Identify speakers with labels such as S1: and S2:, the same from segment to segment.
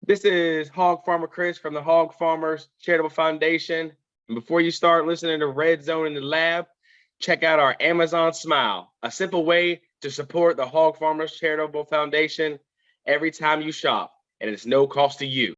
S1: This is Hog Farmer Chris from the Hog Farmers Charitable Foundation. And before you start listening to Red Zone in the Lab, check out our Amazon Smile, a simple way to support the Hog Farmers Charitable Foundation every time you shop, and it's no cost to you.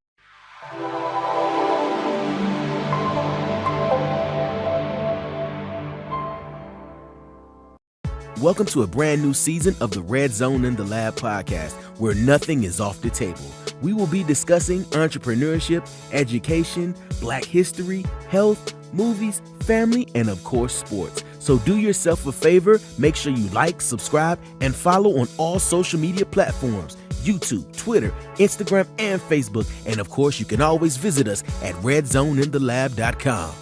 S2: Welcome to a brand new season of the Red Zone in the Lab podcast, where nothing is off the table. We will be discussing entrepreneurship, education, Black history, health, movies, family, and of course, sports. So do yourself a favor, make sure you like, subscribe, and follow on all social media platforms: YouTube, Twitter, Instagram, and Facebook. And of course, you can always visit us at redzoneinTheLab.com.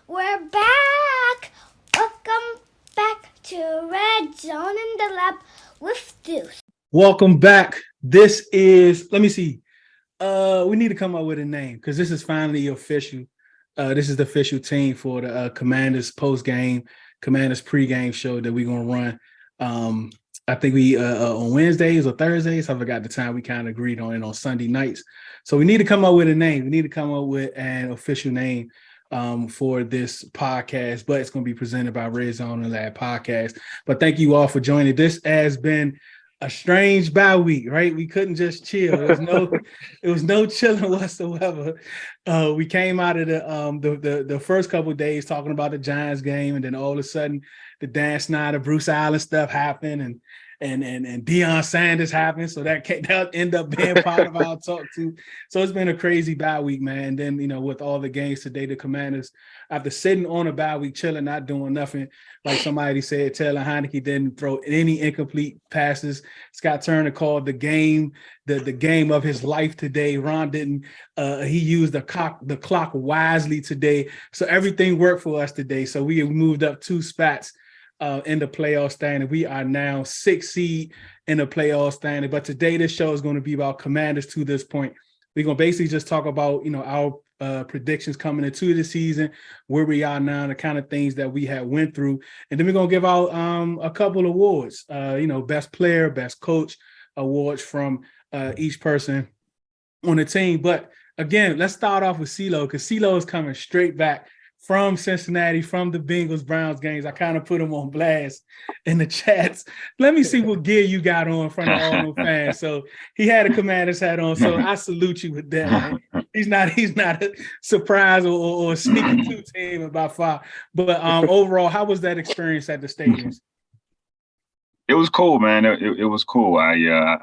S3: We're back! Welcome back to Red Zone in the Lab with Deuce.
S4: Welcome back. This is, let me see. We need to come up with a name because this is finally official. This is the official team for the Commanders post-game, Commanders pre-game show that we're going to run. I think we on Wednesdays or Thursdays. I forgot the time. We kind of agreed on it on Sunday nights. So we need to come up with a name. We need to come up with an official name for this podcast, but it's going to be presented by Red Zone and Lab Podcast. But thank you all for joining. This has been a strange bye week, right? We couldn't just chill. It was no chilling whatsoever. We came out of the first couple of days talking about the Giants game, and then all of a sudden the Dan Snyder, Bruce Allen stuff happened, and Deion Sanders happened. So that ended up being part of our talk too. So it's been a crazy bye week, man. And then, with all the games today, the Commanders, after sitting on a bye week, chilling, not doing nothing, like somebody said, Taylor Heinicke didn't throw any incomplete passes. Scott Turner called the game, the game of his life today. Ron didn't, he used the clock wisely today. So everything worked for us today. So we moved up 2 spots in the playoff standing. We are now 6th seed in the playoff standing. But today, this show is going to be about Commanders to this point. We're going to basically just talk about, our predictions coming into the season, where we are now, the kind of things that we have went through. And then we're going to give out a couple awards, best player, best coach awards from each person on the team. But again, let's start off with CeeLo, because CeeLo is coming straight back from Cincinnati, from the Bengals-Browns games. I kind of put him on blast in the chats. Let me see what gear you got on in front of all the fans. So he had a Commanders hat on, so I salute you with that, man. He's not a surprise or a sneaky two team about far. But overall, how was that experience at the stadiums?
S5: It was cool, man. It was cool. I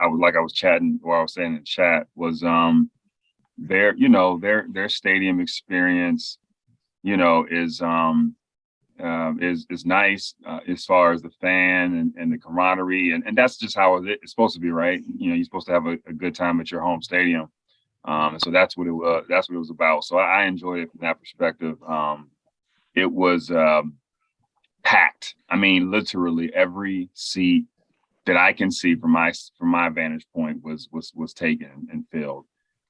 S5: was chatting, or I was saying in the chat, was their stadium experience, is nice as far as the fan and the camaraderie, and that's just how it's supposed to be, right? You're supposed to have a good time at your home stadium, and so that's what it was. That's what it was about. So I enjoyed it from that perspective. It was packed. I mean, literally every seat that I can see from my vantage point was taken and filled,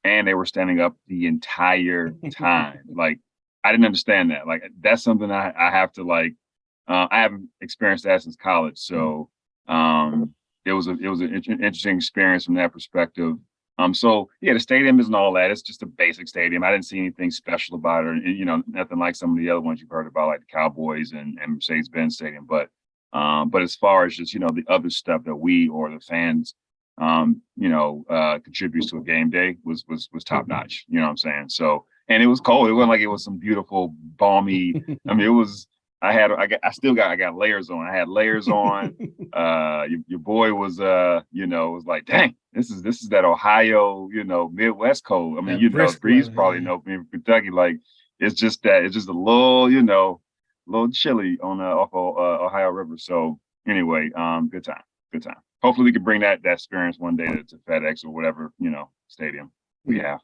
S5: and they were standing up the entire time. Like, I didn't understand that. Like, that's something I have to I haven't experienced that since college. So it was an interesting experience from that perspective. So yeah, the stadium isn't all that. It's just a basic stadium. I didn't see anything special about it. Nothing like some of the other ones you've heard about, like the Cowboys and Mercedes-Benz Stadium. But as far as just, the other stuff that we or the fans, contributes to a game day was top notch. You know what I'm saying? So, and it was cold. It wasn't like it was some beautiful, balmy. I mean, it was. I got layers on. I had layers on. Your boy was, was like, dang, this is that Ohio, Midwest cold. I mean, Breeze probably know me from Kentucky. Like, it's just a little, little chilly on off of Ohio River. So anyway, good time. Hopefully we can bring that experience one day to FedEx or whatever, stadium we have.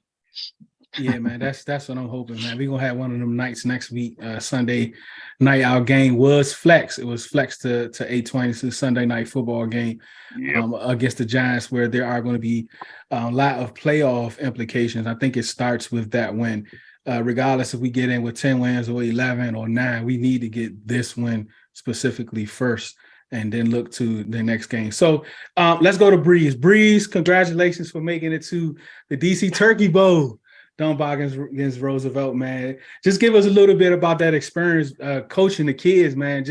S4: Yeah, man, that's what I'm hoping, man. We're gonna have one of them nights next week. Sunday night, our game was flex. It was flexed to 8:20, so Sunday night football game against the Giants, where there are going to be a lot of playoff implications. I think it starts with that win. Regardless if we get in with 10 wins or 11 or 9, we need to get this win specifically first. and then look to the next game. So let's go to Breeze. Breeze, congratulations for making it to the DC Turkey Bowl. Dunbar against Roosevelt, man. Just give us a little bit about that experience coaching the kids, man.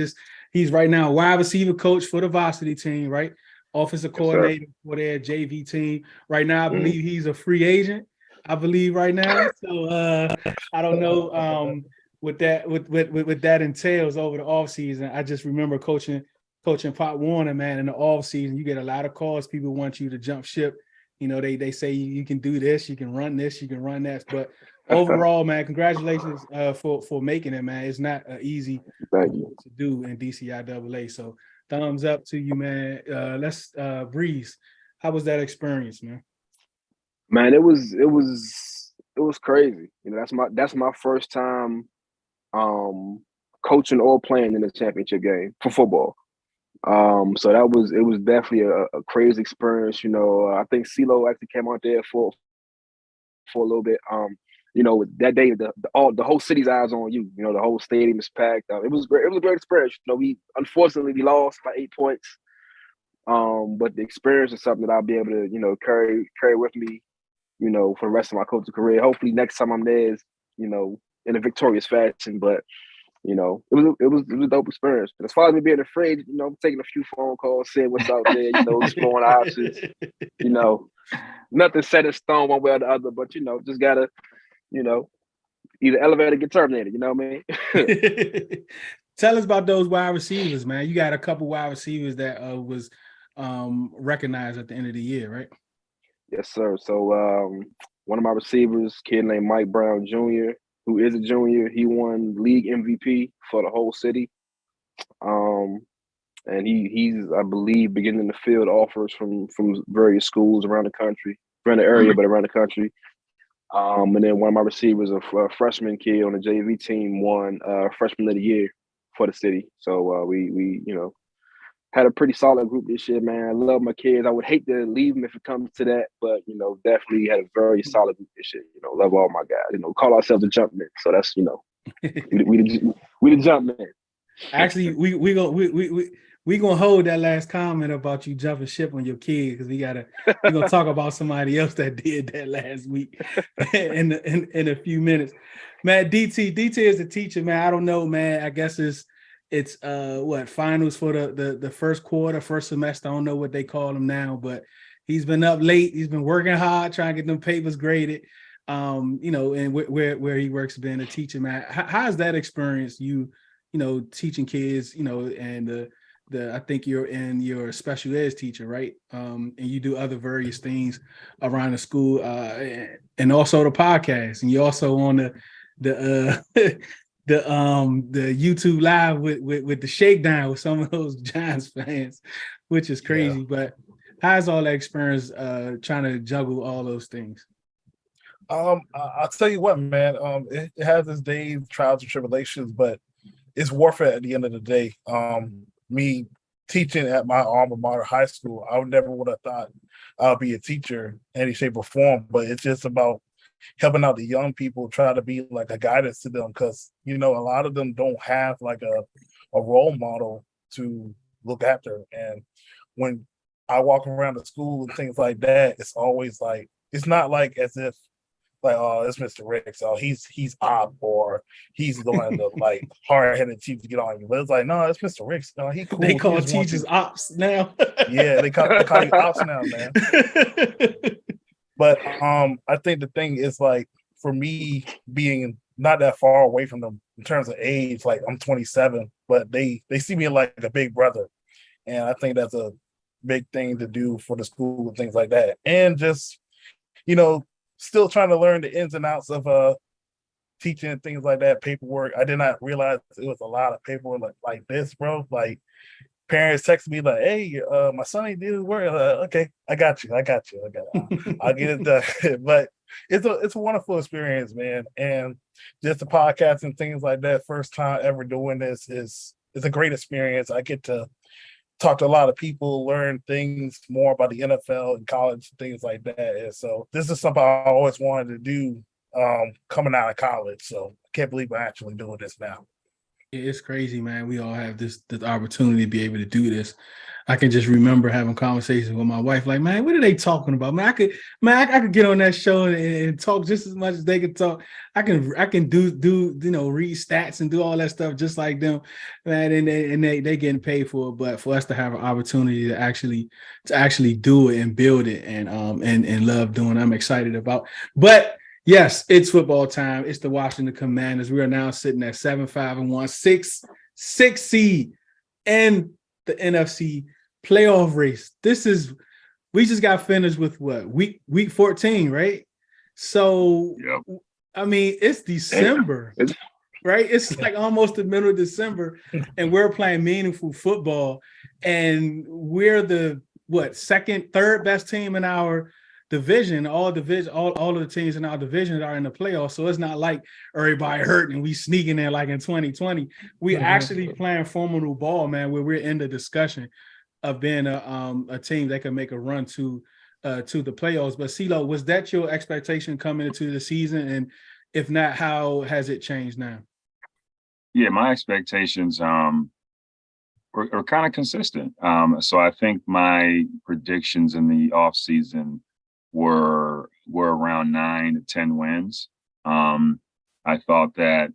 S4: He's right now a wide receiver coach for the varsity team, right? Offensive coordinator for their JV team. Right now, I believe he's a free agent. I believe right now. So I don't know what that entails over the offseason. I just remember coaching Pop Warner, man, in the offseason. You get a lot of calls. People want you to jump ship. You know, they say you can do this, you can run this, you can run that. But overall, man, congratulations for making it, man. It's not easy to do in DCIAA. So thumbs up to you, man. Let's Breeze. How was that experience, man?
S6: Man, it was crazy. You know, that's my first time coaching or playing in a championship game for football. So it was definitely a crazy experience. You know, I think CeeLo actually came out there for a little bit. You know, that day the whole city's eyes on you. You know, the whole stadium is packed. It was great. It was a great experience. You know, we lost by 8 points. But the experience is something that I'll be able to, you know, carry with me, you know, for the rest of my coaching career. Hopefully next time I'm there is, you know, in a victorious fashion. But you know, it was a dope experience. And as far as me being afraid, you know, I'm taking a few phone calls, seeing what's out there, you know, exploring options. You know, nothing set in stone one way or the other, but you know, just gotta, you know, either elevate or get terminated. You know what I mean?
S4: Tell us about those wide receivers, man. You got a couple wide receivers that was recognized at the end of the year, right?
S6: Yes, sir. So one of my receivers, kid named Mike Brown Jr., who is a junior, he won league MVP for the whole city. And he's, I believe, beginning to field offers from various schools around the country, around the area, but around the country. And then one of my receivers, a freshman kid on the JV team, won freshman of the year for the city. So we you know, had a pretty solid group this year, man. I love my kids. I would hate to leave them if it comes to that, but you know, definitely had a very solid group this year. You know, love all my guys. You know, call ourselves the Jumpmen, so that's, you know, we the Jumpmen.
S4: Actually, we gonna hold that last comment about you jumping ship on your kid, because we're gonna talk about somebody else that did that last week in a few minutes. Man, DT is a teacher, man. I don't know, man. I guess it's finals for the first quarter, first semester. I don't know what they call them now, but he's been up late. He's been working hard trying to get them papers graded. You know, and where he works being a teacher, man. How's that experience? You know, teaching kids, you know, and I think you're special ed teacher, right? And you do other various things around the school, and also the podcast, and you're also on the YouTube live with the shakedown with some of those Giants fans, which is crazy. Yeah. But how's all that experience trying to juggle all those things?
S7: I'll tell you what, man. It has its days, trials and tribulations, but it's warfare at the end of the day. Me teaching at my alma mater high school, I never would have thought I'll be a teacher in any shape or form, but it's just about helping out the young people, try to be like a guidance to them, because, you know, a lot of them don't have like a role model to look after. And when I walk around the school and things like that, it's always like, it's not like as if like, oh, it's Mr. Ricks, oh, he's op, or he's the one the like hard-headed teacher to get on you. But it's like, no, it's Mr. Ricks. No, he cool.
S4: They call teachers ops now.
S7: Yeah, they call you ops now, man. But I think the thing is, like, for me being not that far away from them in terms of age, like I'm 27, but they see me like a big brother. And I think that's a big thing to do for the school and things like that. And just, you know, still trying to learn the ins and outs of teaching and things like that, paperwork. I did not realize it was a lot of paperwork like this, bro. Like, parents text me like, "Hey, my son ain't did his work." Okay, I got you. I'll get it done. But it's a wonderful experience, man. And just the podcast and things like that, first time ever doing this is a great experience. I get to talk to a lot of people, learn things more about the NFL and college, things like that. And so this is something I always wanted to do coming out of college. So I can't believe I'm actually doing this now.
S4: It's crazy, man. We all have this opportunity to be able to do this. I can just remember having conversations with my wife, like, man, what are they talking about? Man, I could get on that show and talk just as much as they could talk. I can do read stats and do all that stuff just like them, man. And they getting paid for it, but for us to have an opportunity to actually do it and build it and love doing, I'm excited about. But yes, it's football time. It's the Washington Commanders. We are now sitting at 7-5-1, six seed in the NFC playoff race. We just got finished with what, week 14, right? So,
S5: Yep.
S4: I mean, it's December, right? It's like almost the middle of December, and we're playing meaningful football, and we're the second, third best team in our division. All of the teams in our division are in the playoffs, so it's not like everybody hurt and we sneaking in like in 2020. We actually playing formidable ball, man, where we're in the discussion of being a team that can make a run to the playoffs. But CeeLo, was that your expectation coming into the season? And if not, how has it changed now?
S5: Yeah, my expectations are kind of consistent. So I think my predictions in the offseason were around 9 to 10 wins. I thought that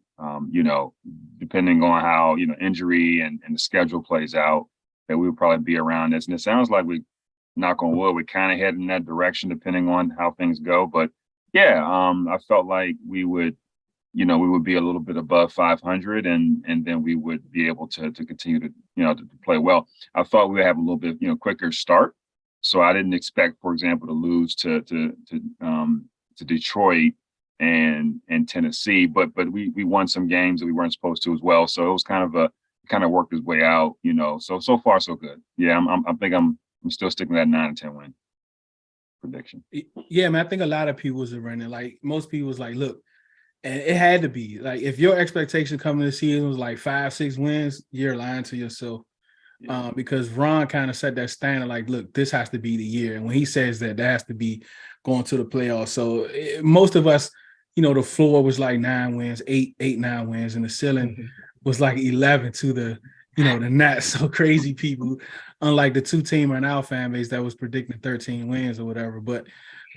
S5: depending on how injury and the schedule plays out, that we would probably be around this. And it sounds like we, knock on wood, we kind of head in that direction depending on how things go. But yeah, I felt like we would be a little bit above 500, and then we would be able to continue to to play well. I thought we would have a little bit quicker start, so I didn't expect, for example, to lose to Detroit and Tennessee, but we won some games that we weren't supposed to as well. So it was kind of worked its way out, So far so good. Yeah, I'm still sticking to that 9 to 10 win prediction.
S4: Yeah, man, I think a lot of people was running. Like most people was like, look, and it had to be like, if your expectation coming to the season was like 5-6 wins, you're lying to yourself. Yeah. Because Ron kind of set that standard, like, look, this has to be the year. And when he says that has to be going to the playoffs. So most of us, the floor was like 9 wins, 9 wins, and the ceiling was like 11 to the not so crazy people, unlike the two team in our fan base that was predicting 13 wins or whatever. But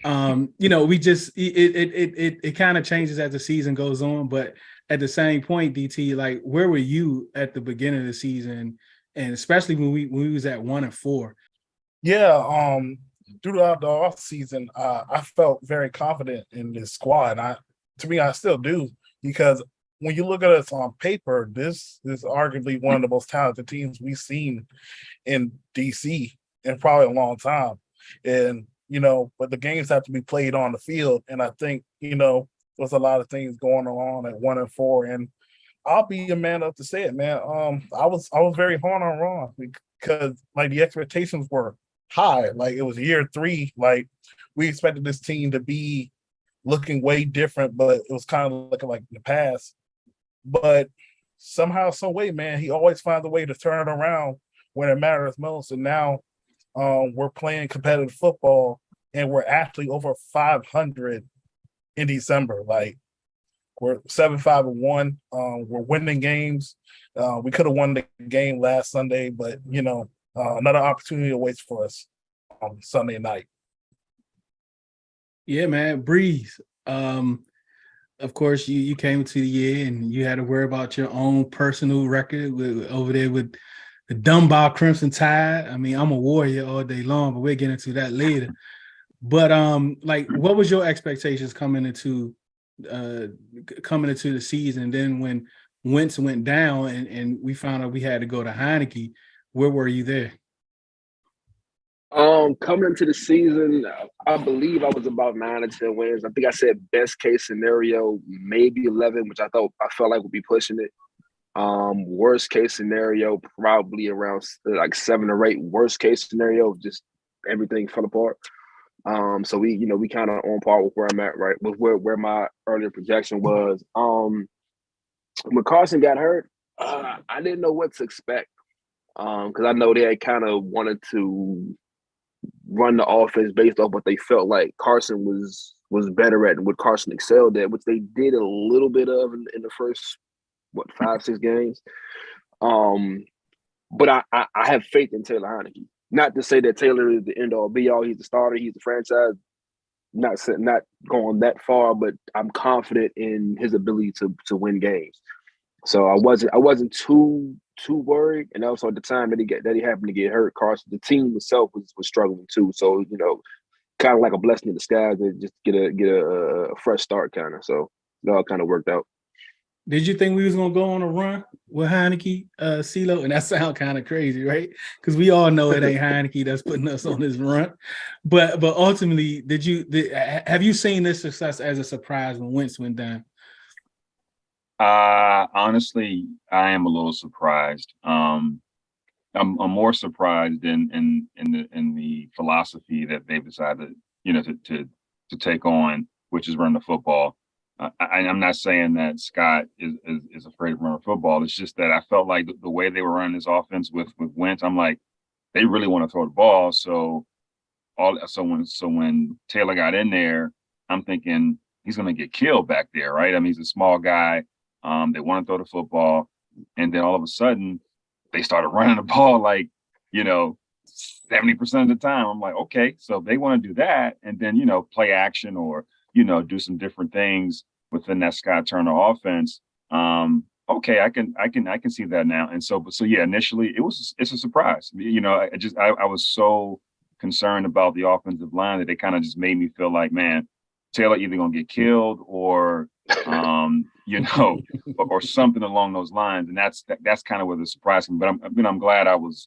S4: we just it kind of changes as the season goes on. But at the same point, DT, like, where were you at the beginning of the season, and especially when we was at 1-4?
S7: Yeah, throughout the off season, I felt very confident in this squad. I still do, because when you look at us on paper, this is arguably one of the most talented teams we've seen in DC in probably a long time. And but the games have to be played on the field. And I think, there's a lot of things going on at 1-4. And I'll be a man up to say it, man. I was very hard on Ron, because like the expectations were high. Like it was year 3. Like we expected this team to be looking way different, but it was kind of looking like the past. But somehow, some way, man, he always finds a way to turn it around when it matters most. And now we're playing competitive football, and we're actually over 500 in December. Like we're 7-5-1. We're winning games. We could have won the game last Sunday, but another opportunity awaits for us on Sunday night.
S4: Yeah, man, Breeze. Of course, you came to the year and you had to worry about your own personal record over there with the Dunbar Crimson Tide. I mean, I'm a Warrior all day long, but we'll get into that later. But like, what was your expectations coming into the season? And then when Wentz went down and we found out we had to go to Heineke, where were you there?
S6: Coming into the season, I believe I was about 9 or 10 wins. I think I said best case scenario, maybe 11, which I felt like would be pushing it. Worst case scenario, probably around like 7 or 8. Worst case scenario, just everything fell apart. So we kind of on par with where I'm at, right? With where my earlier projection was. When Carson got hurt, I didn't know what to expect. Because I know they had kind of wanted to run the offense based off what they felt like Carson was better at and what Carson excelled at, which they did a little bit of in the first what 5-6 games. But I have faith in Taylor Heineke. Not to say that Taylor is the end all be all. He's the starter. He's the franchise. Not going that far, but I'm confident in his ability to win games. So I wasn't too worried. And also at the time that he happened to get hurt, Carson, the team itself was struggling too. So kind of like a blessing in disguise to just get a fresh start, kind of. So it all kind of worked out.
S4: Did you think we was gonna go on a run with Heineke, CeeLo? And that sounds kind of crazy, right? Because we all know it ain't Heineke that's putting us on this run. But ultimately, have you seen this success as a surprise when Wentz went down?
S5: Honestly, I am a little surprised. I'm more surprised in the philosophy that they've decided, to take on, which is run the football. I'm not saying that Scott is afraid of running football. It's just that I felt like the way they were running this offense with Wentz, I'm like, they really want to throw the ball. So when Taylor got in there, I'm thinking he's going to get killed back there, right? I mean, he's a small guy. They want to throw the football, and then all of a sudden, they started running the ball 70% of the time. I'm like, okay, so they want to do that, and then play action or do some different things within that Scott Turner offense. Okay, I can see that now. And so yeah, initially it's a surprise. I was so concerned about the offensive line that they kind of just made me feel like, man, Taylor either gonna get killed or or something along those lines. And that's kind of where the surprise came. But I'm glad I was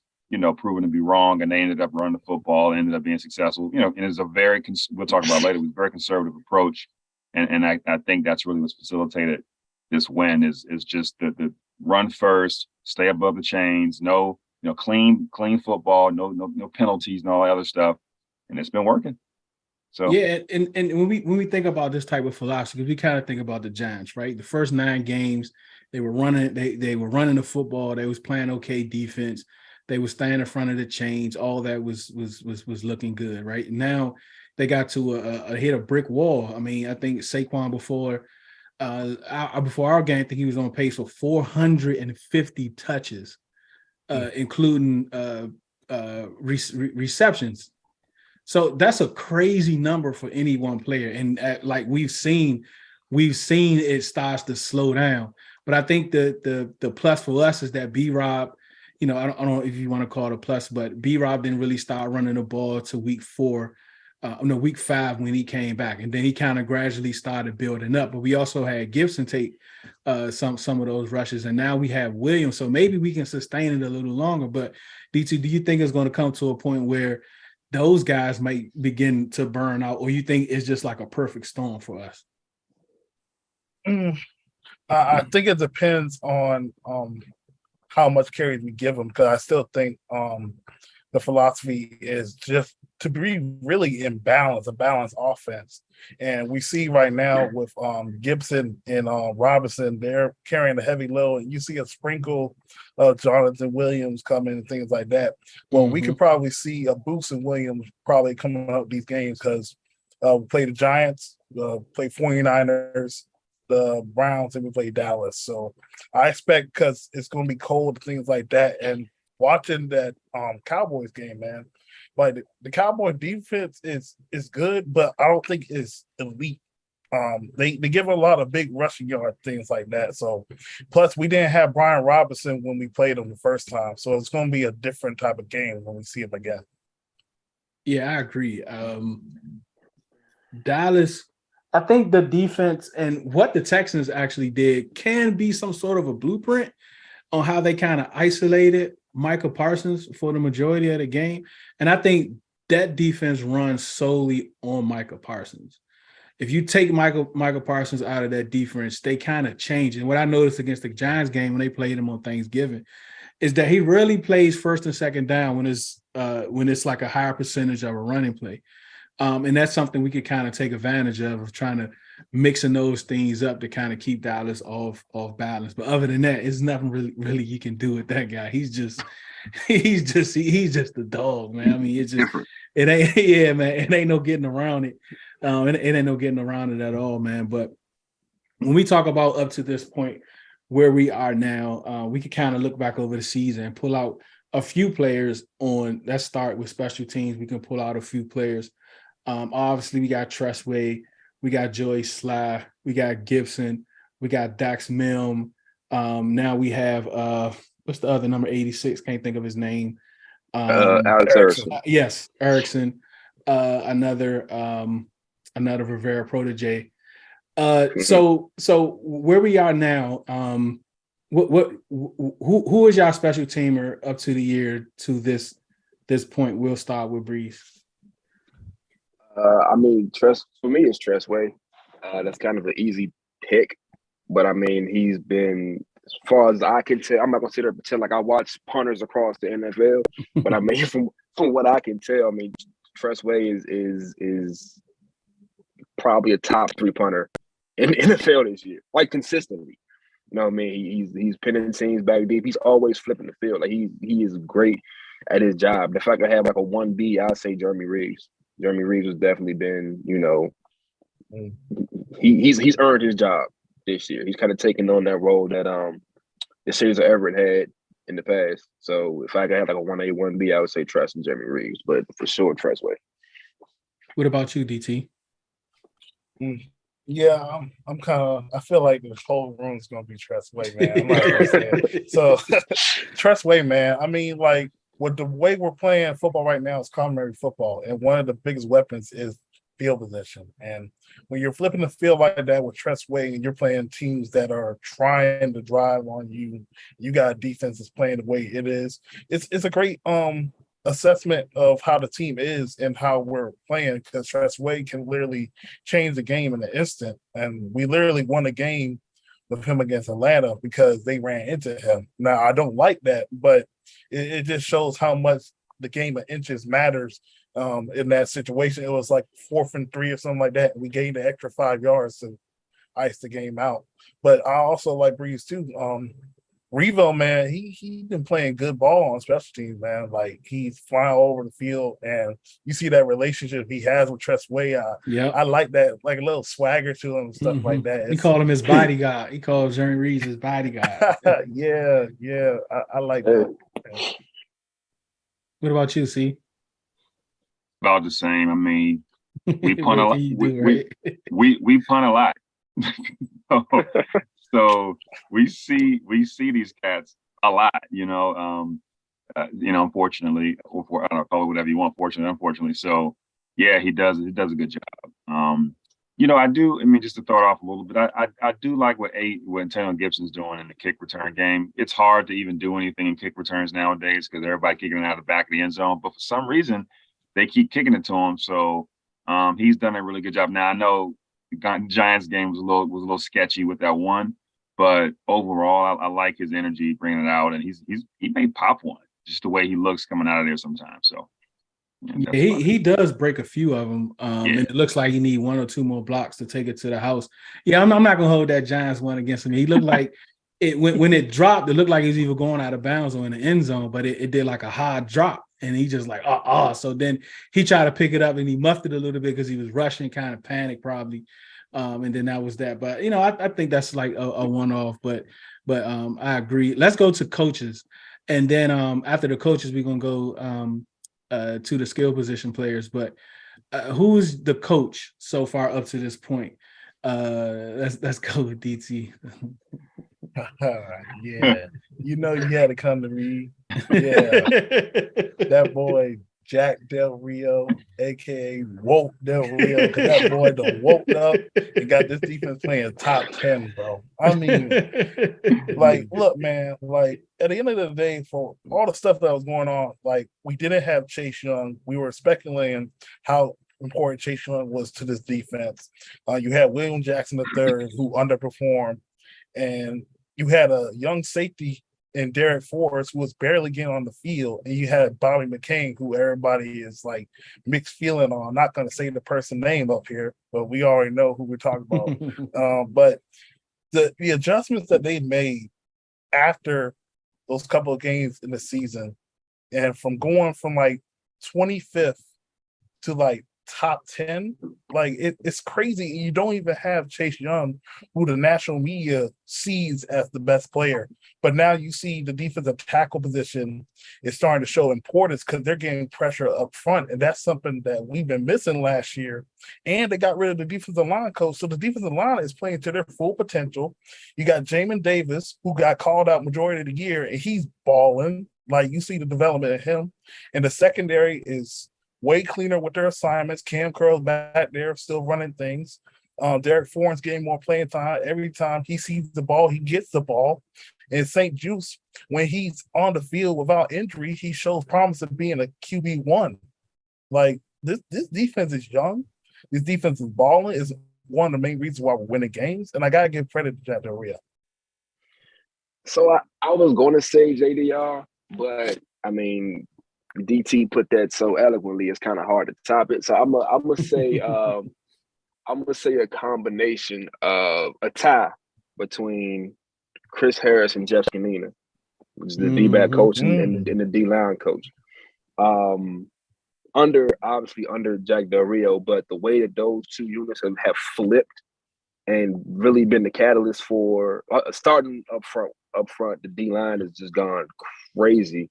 S5: proven to be wrong, and they ended up running the football, ended up being successful. And it's a we'll talk about later, it was a very conservative approach. And I think that's really what's facilitated this win is just the run first, stay above the chains, clean football, no penalties and all that other stuff. And it's been working. So
S4: yeah, and when we think about this type of philosophy, we kind of think about the Giants, right? The first 9 games, they were running the football, they was playing okay defense. They were staying in front of the chains. All that was looking good, right? Now they got to hit a brick wall. I mean, I think Saquon before our game, I think he was on pace for 450 touches, including receptions. So that's a crazy number for any one player. And like we've seen it starts to slow down. But I think the plus for us is that B-Rob, I don't know if you want to call it a plus, but B-Rob didn't really start running the ball to week 5 when he came back. And then he kind of gradually started building up. But we also had Gibson take some of those rushes. And now we have Williams. So maybe we can sustain it a little longer. But D2, do you think it's going to come to a point where those guys might begin to burn out, or you think it's just like a perfect storm for us?
S7: I think it depends on how much carries we give them, because I still think the philosophy is just to be really in balance, a balanced offense. And we see right now with Gibson and Robinson, they're carrying a heavy load, and you see a sprinkle of Jonathan Williams coming and things like that. Well, we could probably see a boost in Williams probably coming up these games, because we play the Giants, play 49ers, the Browns, and we play Dallas. So I expect, because it's going to be cold and things like that, and watching that Cowboys game, man, like the Cowboy defense is good, but I don't think it's elite. They give a lot of big rushing yard things like that. So plus we didn't have Brian Robinson when we played him the first time, so it's going to be a different type of game when we see him again.
S4: Yeah, I agree. Dallas, I think the defense and what the Texans actually did can be some sort of a blueprint on how they kind of isolated Micah Parsons for the majority of the game. And I think that defense runs solely on Micah Parsons. If you take Micah Parsons out of that defense, they kind of change. And what I noticed against the Giants game when they played him on Thanksgiving is that he really plays first and second down when it's like a higher percentage of a running play. And that's something we could kind of take advantage of trying to mixing those things up to kind of keep Dallas off balance. But other than that, it's nothing really you can do with that guy. He's just the dog, man. I mean, it ain't no getting around it. It ain't no getting around it at all, man. But when we talk about up to this point, where we are now, we can kind of look back over the season and pull out a few players on. Let's start with special teams. We can pull out a few players. Obviously, we got Tressway, we got Joey Sly, we got Gibson, we got Dax Milne. Now we have what's the other number 86? Can't think of his name.
S6: Alex Erickson.
S4: Yes, Erickson. Another Rivera protege. So where we are now, who is y'all special teamer up to the year to this point? We'll start with Breeze.
S6: I mean, for me, it's Tressway. That's kind of an easy pick, but I mean, he's been, as far as I can tell, I'm not gonna sit there and pretend like I watch punters across the NFL, but I mean, from what I can tell, I mean, Tressway is probably a top 3 punter in the NFL this year, like consistently. You know what I mean? He's pinning teams back deep. He's always flipping the field. Like he is great at his job. If I could have like a 1B, I'd say Jeremy Reeves. Jeremy Reeves has definitely been, you know, he's earned his job this year. He's kind of taken on that role that the series of Everett had in the past. So if I could have like a 1A, 1B, I would say Tress and Jeremy Reeves, but for sure Tressway.
S4: What about you, DT?
S7: Yeah, I'm kind of. I feel like the whole room's gonna be Tressway, man. I'm not gonna say it. So Tressway, man. I mean, like with the way we're playing football right now, it's complimentary football, and one of the biggest weapons is field position. And when you're flipping the field like that with Tressway, and you're playing teams that are trying to drive on you, you got a defense that's playing the way it is. It's a great assessment of how the team is and how we're playing, because Tressway can literally change the game in an instant. And we literally won a game with him against Atlanta because they ran into him. Now, I don't like that, but it just shows how much the game of inches matters in that situation. It was like 4th and 3 or something like that. We gained an extra 5 yards to ice the game out. But I also like Breeze too. Revo, man, he been playing good ball on special teams, man. Like he's flying all over the field, and you see that relationship he has with Tressway. I like that, like a little swagger to him and stuff like that.
S4: He called him his bodyguard. He called Jeremy Reeves his bodyguard.
S7: yeah, I like that.
S4: What about you, C?
S5: About the same. I mean, we punt a lot. We punt a lot. So we see these cats a lot, unfortunately, or I don't know, call it whatever you want, fortunately, unfortunately. So yeah, he does a good job. Just to throw it off a little bit, I do like what Antonio Gibson's doing in the kick return game. It's hard to even do anything in kick returns nowadays because everybody kicking it out of the back of the end zone. But for some reason, they keep kicking it to him. So he's done a really good job. Now I know the Giants game was a little sketchy with that one. But overall, I like his energy bringing it out, and he may pop one just the way he looks coming out of there sometimes. So
S4: yeah, he does break a few of them, and it looks like he need 1 or 2 more blocks to take it to the house. Yeah, I'm not gonna hold that Giants one against him. He looked like it when it dropped. It looked like he was either going out of bounds or in the end zone, but it did like a hard drop, and he just like So then he tried to pick it up, and he muffed it a little bit because he was rushing, kind of panicked probably. And then that was that. But I think that's like a one-off. But I agree. Let's go to coaches, and then after the coaches, we're gonna go to the skill position players. But who's the coach so far up to this point? Let's go with DT.
S7: Yeah, you had to come to me. Yeah, that boy. Jack Del Rio, aka Woke Del Rio, because that boy done woke up and got this defense playing top 10, bro. I mean, like, look, man, like at the end of the day, for all the stuff that was going on, like we didn't have Chase Young. We were speculating how important Chase Young was to this defense. You had William Jackson III who underperformed, and you had a young safety and Derek Forrest, who was barely getting on the field, and you had Bobby McCain, who everybody is like mixed feeling on. I'm not going to say the person name up here, but we already know who we're talking about. But the adjustments that they made after those couple of games in the season, and from going from like 25th to like top 10. Like it's crazy. You don't even have Chase Young, who the national media sees as the best player. But now you see the defensive tackle position is starting to show importance because they're getting pressure up front. And that's something that we've been missing last year. And they got rid of the defensive line coach. So the defensive line is playing to their full potential. You got Jamin Davis, who got called out majority of the year, and he's balling. Like, you see the development of him. And the secondary is way cleaner with their assignments. Cam Curl's back there still running things. Derek Foran's getting more playing time. Every time he sees the ball, he gets the ball. And St. Juice, when he's on the field without injury, he shows promise of being a QB1. Like, this defense is young. This defense is balling. Is one of the main reasons why we're winning games. And I got to give credit to Jack Del Rio.
S6: So I was going to say JDR, but I mean, DT put that so eloquently, it's kind of hard to top it. So I'm gonna say a combination of a tie between Chris Harris and Jeff Scanina, which is the D-back coach and the D-line coach. Under Jack Del Rio, but the way that those two units have flipped and really been the catalyst for starting up front, the D-line has just gone crazy.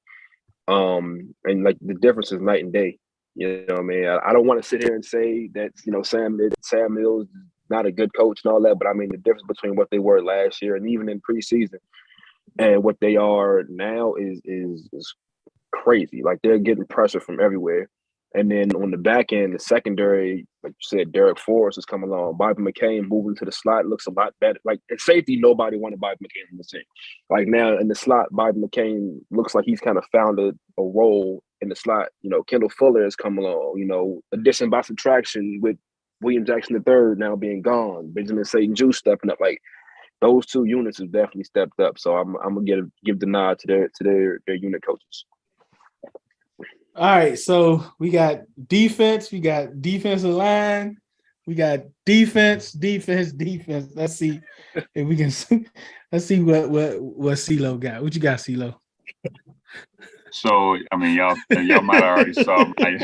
S6: And like the difference is night and day. You know what I mean? I don't want to sit here and say that, you know, Sam Mills is not a good coach and all that, but I mean, the difference between what they were last year and even in preseason and what they are now is crazy. Like, they're getting pressure from everywhere. And then on the back end, the secondary, like you said, Derek Forrest is coming along. Bobby McCain moving to the slot looks a lot better. Like, at safety, nobody wanted Bobby McCain in the team. Like, now in the slot, Bobby McCain looks like he's kind of found a role in the slot. You know, Kendall Fuller has come along. You know, addition by subtraction with William Jackson III now being gone. Benjamin St. Juice stepping up. Like, those two units have definitely stepped up. So I'm gonna give the nod to their unit coaches.
S4: All right, so we got defense, we got defensive line, we got defense. Let's see if we can. Let's see what CeeLo got. What you got, CeeLo?
S5: So I mean, y'all might have already saw my.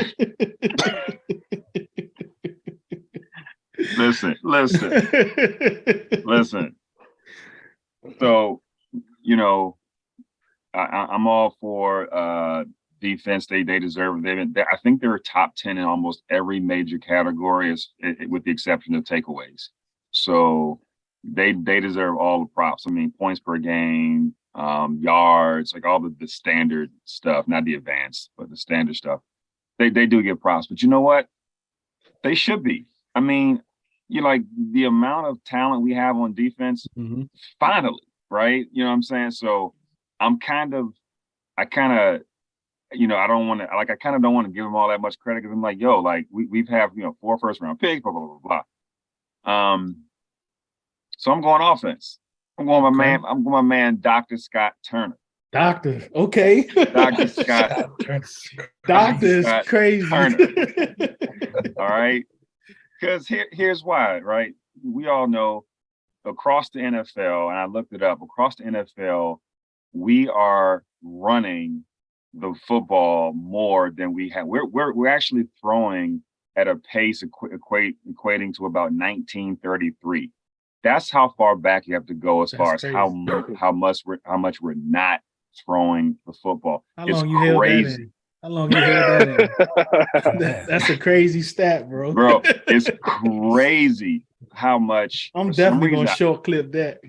S5: Listen. So, you know, I'm all for defense. They deserve it. I think they're top 10 in almost every major category, with the exception of takeaways. So they deserve all the props. I mean, points per game, yards, like all the standard stuff, not the advanced, but the standard stuff. They do get props. But you know what? They should be. I mean, you know, like the amount of talent we have on defense, finally, right? You know what I'm saying? So I kind of, you know, I kind of don't want to give them all that much credit, because I'm like, yo, like we've have, you know, 4 first-round picks, blah, blah, blah, blah. So I'm going offense. I'm going my man, Dr. Scott Turner.
S4: Doctor, okay.
S5: Dr. Scott Turner.
S4: Doctor's crazy.
S5: Turner. All right. Because here's why, right? We all know across the NFL, and I looked it up, across the NFL, we are running the football more than we have. We're actually throwing at a pace equating to about 1933. That's how far back you have to go as far as how much we're not throwing the football.
S4: How long you held that in? That's a crazy stat, bro.
S5: Bro, it's crazy how much.
S4: I'm definitely gonna short clip that.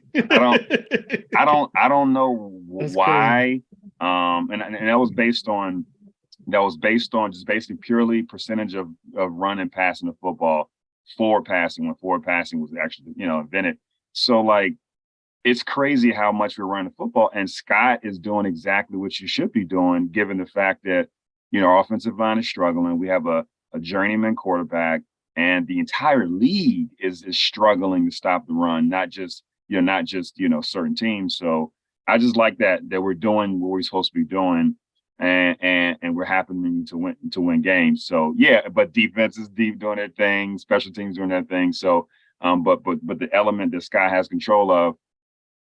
S5: I don't know why. And that was based on just basically purely percentage of run and passing the football, forward passing, when forward passing was actually, you know, invented. So like, it's crazy how much we're running the football, and Scott is doing exactly what you should be doing, given the fact that, you know, our offensive line is struggling. We have a journeyman quarterback, and the entire league is struggling to stop the run, not just certain teams. So I just like that we're doing what we're supposed to be doing, and we're happening to win games. So yeah, but defense is deep doing their thing, special teams doing their thing. So but the element that Scott has control of,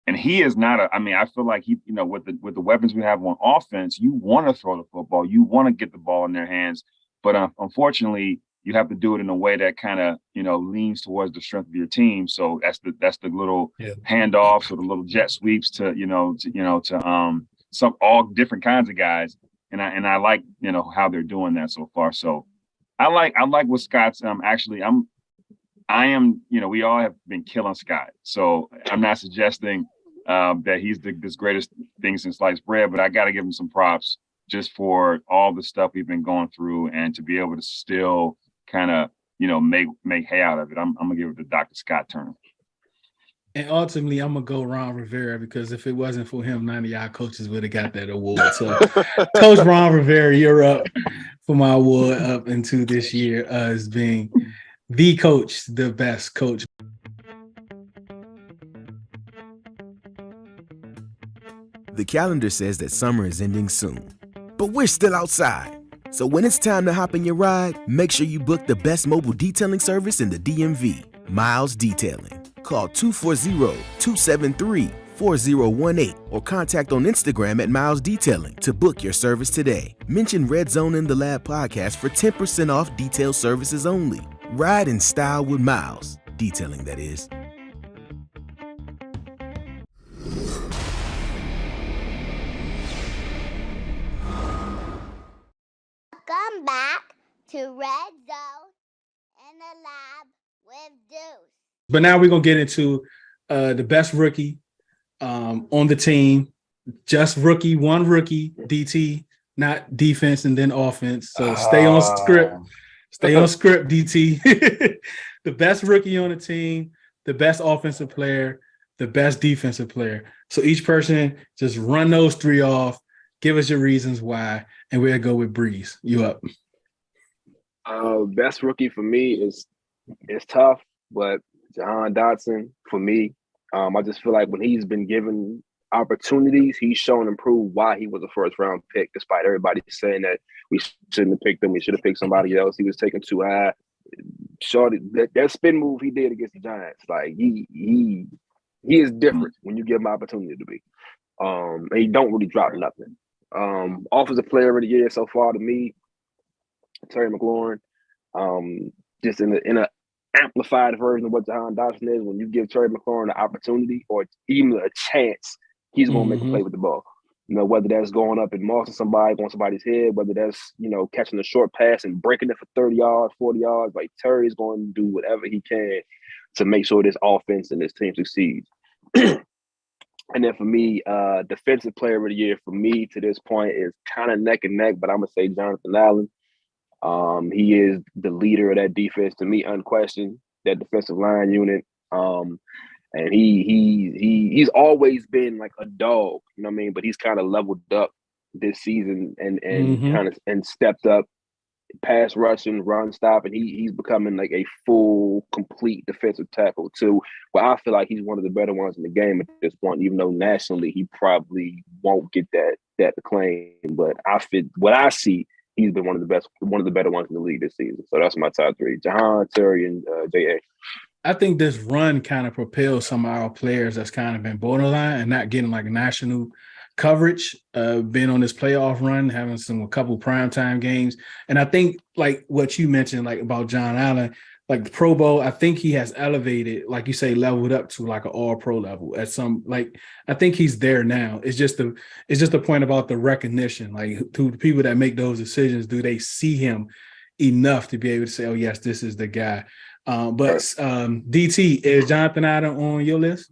S5: and he is not I feel like he, you know, with the weapons we have on offense, you want to throw the football, you want to get the ball in their hands, but unfortunately, you have to do it in a way that kind of, leans towards the strength of your team. So that's the little handoffs or the little jet sweeps to some all different kinds of guys. And I like, how they're doing that so far. So I like what Scott's we all have been killing Scott. So I'm not suggesting that he's this greatest thing since sliced bread, but I got to give him some props just for all the stuff we've been going through and to be able to still kind of, make hay out of it. I'm gonna give it to Dr. Scott Turner.
S4: And ultimately, I'm gonna go Ron Rivera, because if it wasn't for him, none of y'all coaches would have got that award. So, Coach Ron Rivera, you're up for my award up into this year as being the coach, the best coach.
S2: The calendar says that summer is ending soon, but we're still outside. So when it's time to hop in your ride, make sure you book the best mobile detailing service in the DMV, Miles Detailing. Call 240-273-4018 or contact on Instagram at Miles Detailing to book your service today. Mention Red Zone in the Lab podcast for 10% off detail services only. Ride in style with Miles Detailing, that is.
S3: Welcome back to Red Zone in the Lab with Deuce.
S4: But now we're gonna get into the best rookie on the team. Just rookie, one rookie, DT, not defense and then offense. So stay on script. Stay on script, DT. The best rookie on the team, the best offensive player, the best defensive player. So each person just run those three off. Give us your reasons why, and we'll go with Breeze. You up?
S6: Best rookie for me is tough, but Jahan Dotson for me. I just feel like when he's been given opportunities, he's shown and proved why he was a first round pick, despite everybody saying that we shouldn't have picked him. We should have picked somebody else. He was taken too high. Shorty, that spin move he did against the Giants, like he is different when you give him opportunity to be. And he don't really drop nothing. Offensive player of the year so far to me, Terry McLaurin. Just in a amplified version of what Jahan Dotson is, when you give Terry McLaurin the opportunity or even a chance, he's going to make a play with the ball. Whether that's going up and mossing somebody, going somebody's head, whether that's, catching a short pass and breaking it for 30 yards, 40 yards, like Terry's going to do whatever he can to make sure this offense and this team succeeds. And then for me, defensive player of the year for me to this point is kind of neck and neck, but I'm going to say Jonathan Allen. He is the leader of that defense to me, unquestioned, that defensive line unit. And he's always been like a dog, you know what I mean? But he's kind of leveled up this season and kind of stepped up, pass rushing, run stop, and he's becoming like a full, complete defensive tackle too. Well, I feel like he's one of the better ones in the game at this point, even though nationally he probably won't get that acclaim. But what I see, he's been one of the better ones in the league this season. So that's my top three: Jahan, Terry, and J.A.
S4: I think this run kind of propels some of our players that's kind of been borderline and not getting like national coverage, being on this playoff run, having a couple primetime games. And I think like what you mentioned, like about John Allen, like the Pro Bowl, I think he has elevated, like you say, leveled up to like an all-pro level at some, like, I think he's there now. It's just the point about the recognition, like to the people that make those decisions, do they see him enough to be able to say, oh yes, this is the guy. But DT, is Jonathan Allen on your list?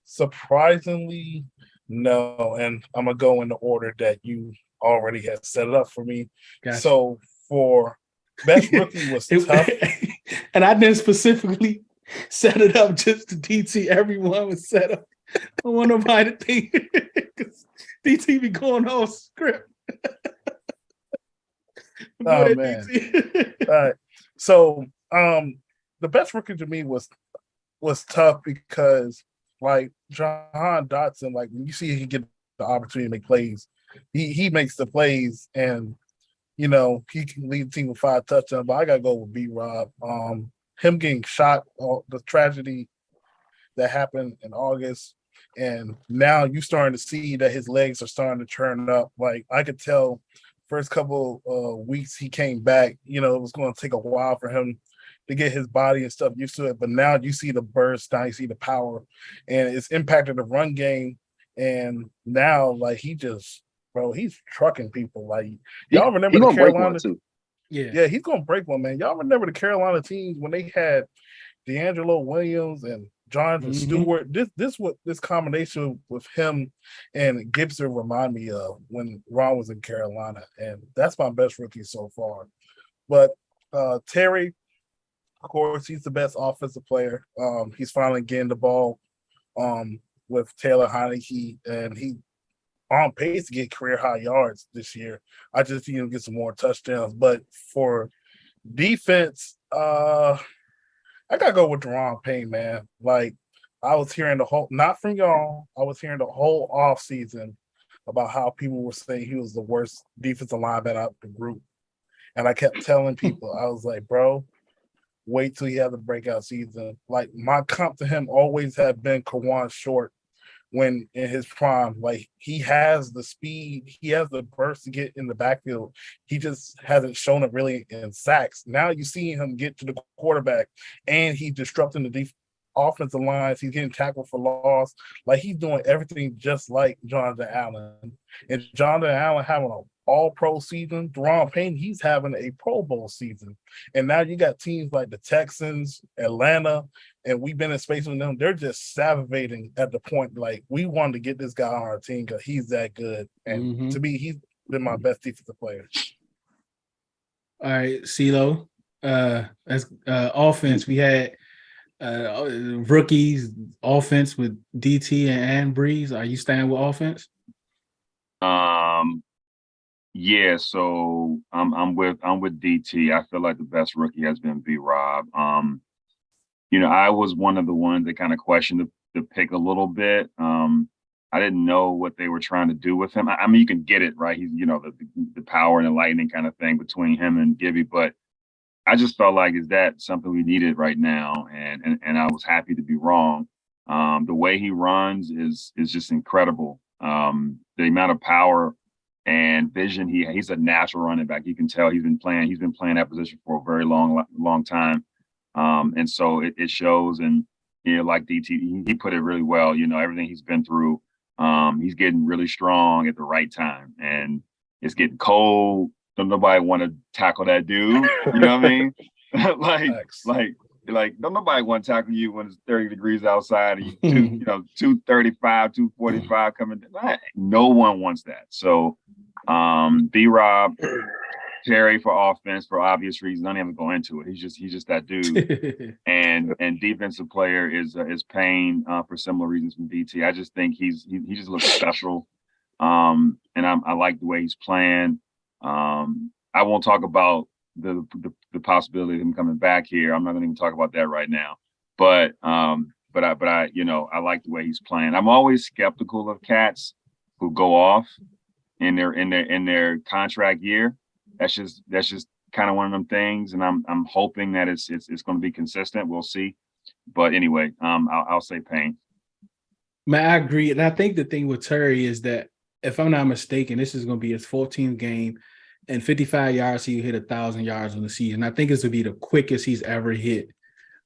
S7: Surprisingly, no. And I'm gonna go in the order that you already had set it up for me.
S4: Gotcha.
S7: So for best rookie was tough.
S4: And I didn't specifically set it up just to DT. Everyone was set up. I don't want nobody to think because DT be going off script.
S7: Oh man. All right. So the best rookie to me was tough because like Jahan Dotson, like when you see he get the opportunity to make plays, he makes the plays and he can lead the team with 5 touchdowns. But I gotta go with B-Rob. Him getting shot, the tragedy that happened in August, and now you starting to see that his legs are starting to turn up. Like I could tell first couple weeks he came back, it was going to take a while for him to get his body and stuff used to it. But now you see the burst, now you see the power, and it's impacted the run game. And now, like, he's trucking people. Like, y'all remember the Carolina
S6: too?
S7: Yeah, he's gonna break one, man. Y'all remember the Carolina teams when they had D'Angelo Williams and Jonathan Stewart? This combination with him and Gibson remind me of when Ron was in Carolina, and that's my best rookie so far. But Terry, of course, he's the best offensive player. He's finally getting the ball with Taylor Heineke, and he on pace to get career high yards this year. I just need him to get some more touchdowns. But for defense, I gotta go with Deron Payne, man. Like, I was hearing not from y'all, I was hearing the whole off season about how people were saying he was the worst defensive lineman out the group. And I kept telling people, I was like, bro, wait till he has a breakout season. Like, my comp to him always had been Kawan Short when in his prime. Like, he has the speed, he has the burst to get in the backfield. He just hasn't shown it really in sacks. Now you see him get to the quarterback, and he's disrupting the offensive lines. He's getting tackled for loss. Like, he's doing everything just like Jonathan Allen. And Jonathan Allen having an all-pro season. Deron Payne, he's having a Pro Bowl season. And now you got teams like the Texans, Atlanta, and we've been in space with them. They're just salivating at the point, like, we wanted to get this guy on our team because he's that good. And to me, he's been my best defensive player.
S4: All right, CeeLo. As offense, we had rookies offense with DT and Breeze. Are you staying with offense?
S5: Yeah, so I'm with DT. I feel like the best rookie has been B-Rob. I was one of the ones that kind of questioned the pick a little bit. I didn't know what they were trying to do with him. I mean, you can get it, right? He's, the power and the lightning kind of thing between him and Gibby, but I just felt like, is that something we needed right now? And I was happy to be wrong. The way he runs is just incredible. The amount of power and vision he's a natural running back. You can tell he's been playing that position for a very long time. And so it shows. And like DT, he put it really well. Everything he's been through, he's getting really strong at the right time. And it's getting cold. Don't nobody want to tackle that dude. You know what I mean? like don't nobody want to tackle you when it's 30 degrees outside and you 235, 245 coming. No one wants that. So B-Rob, Terry for offense for obvious reasons. I don't even go into it. He's just that dude. and defensive player is Payne for similar reasons from DT. I just think he just looks special. And I like the way he's playing. I won't talk about the possibility of him coming back here. I'm not going to even talk about that right now. But I like the way he's playing. I'm always skeptical of cats who go off in their contract year. That's just kind of one of them things, and I'm hoping that it's going to be consistent. We'll see. But anyway, I'll say Payne.
S4: Man, I agree, and I think the thing with Terry is that, if I'm not mistaken, this is going to be his 14th game, and 55 yards. He hit 1,000 yards in the season. I think this will be the quickest he's ever hit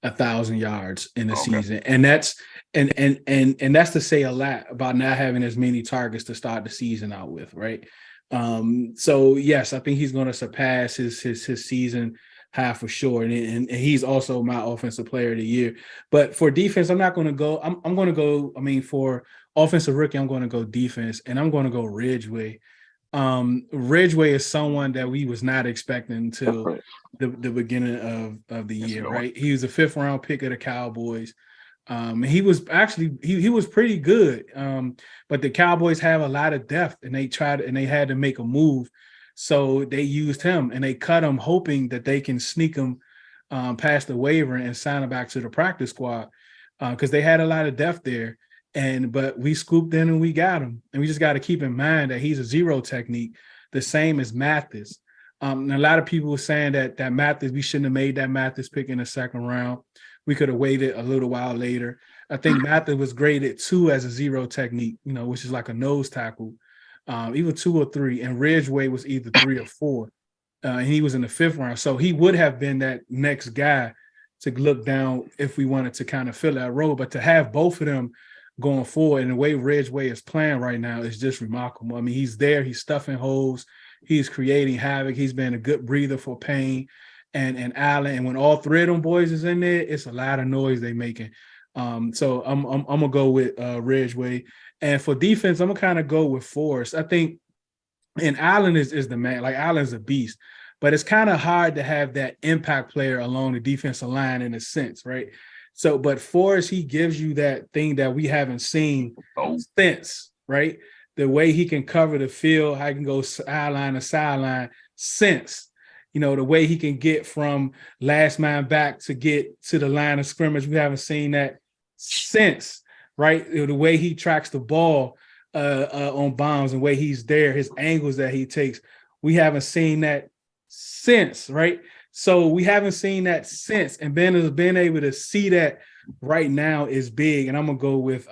S4: 1,000 yards in the season, and that's that's to say a lot about not having as many targets to start the season out with, right? So yes, I think he's going to surpass his season high for sure, and he's also my offensive player of the year. But for defense, I'm not going to go. I'm going to go. I mean, for offensive rookie, I'm going to go defense, and I'm going to go Ridgeway. Ridgeway is someone that we was not expecting until the beginning of the year, right? He was a 5th round pick of the Cowboys. He was actually he was pretty good. But the Cowboys have a lot of depth, and they had to make a move. So they used him, and they cut him, hoping that they can sneak him past the waiver and sign him back to the practice squad, because they had a lot of depth there. But we scooped in and we got him. And we just got to keep in mind that he's a zero technique, the same as Mathis. And a lot of people were saying that Mathis, we shouldn't have made that Mathis pick in the 2nd round. We could have waited a little while later. I think Mathis was graded 2 as a zero technique, which is like a nose tackle. either 2 or 3, and Ridgeway was either 3 or 4. And he was in the 5th round. So he would have been that next guy to look down if we wanted to kind of fill that role. But to have both of them going forward and the way Ridgeway is playing right now is just remarkable. I mean, he's there, he's stuffing holes, he's creating havoc, he's been a good breather for Payne and Allen. And when all 3 of them boys is in there, it's a lot of noise they making. So I'm gonna go with Ridgeway. And for defense, I'm gonna kind of go with Forrest. I think, and Allen is the man. Like, Allen's a beast, but it's kind of hard to have that impact player along the defensive line in a sense, right? So, but Forrest, he gives you that thing that we haven't seen since, right? The way he can cover the field, how he can go sideline to sideline since. You know, the way he can get from last man back to get to the line of scrimmage, we haven't seen that since, right? The way he tracks the ball on bombs and the way he's there, his angles that he takes, we haven't seen that since, right? So we haven't seen that since, and being able to see that right now is big. And I'm gonna go with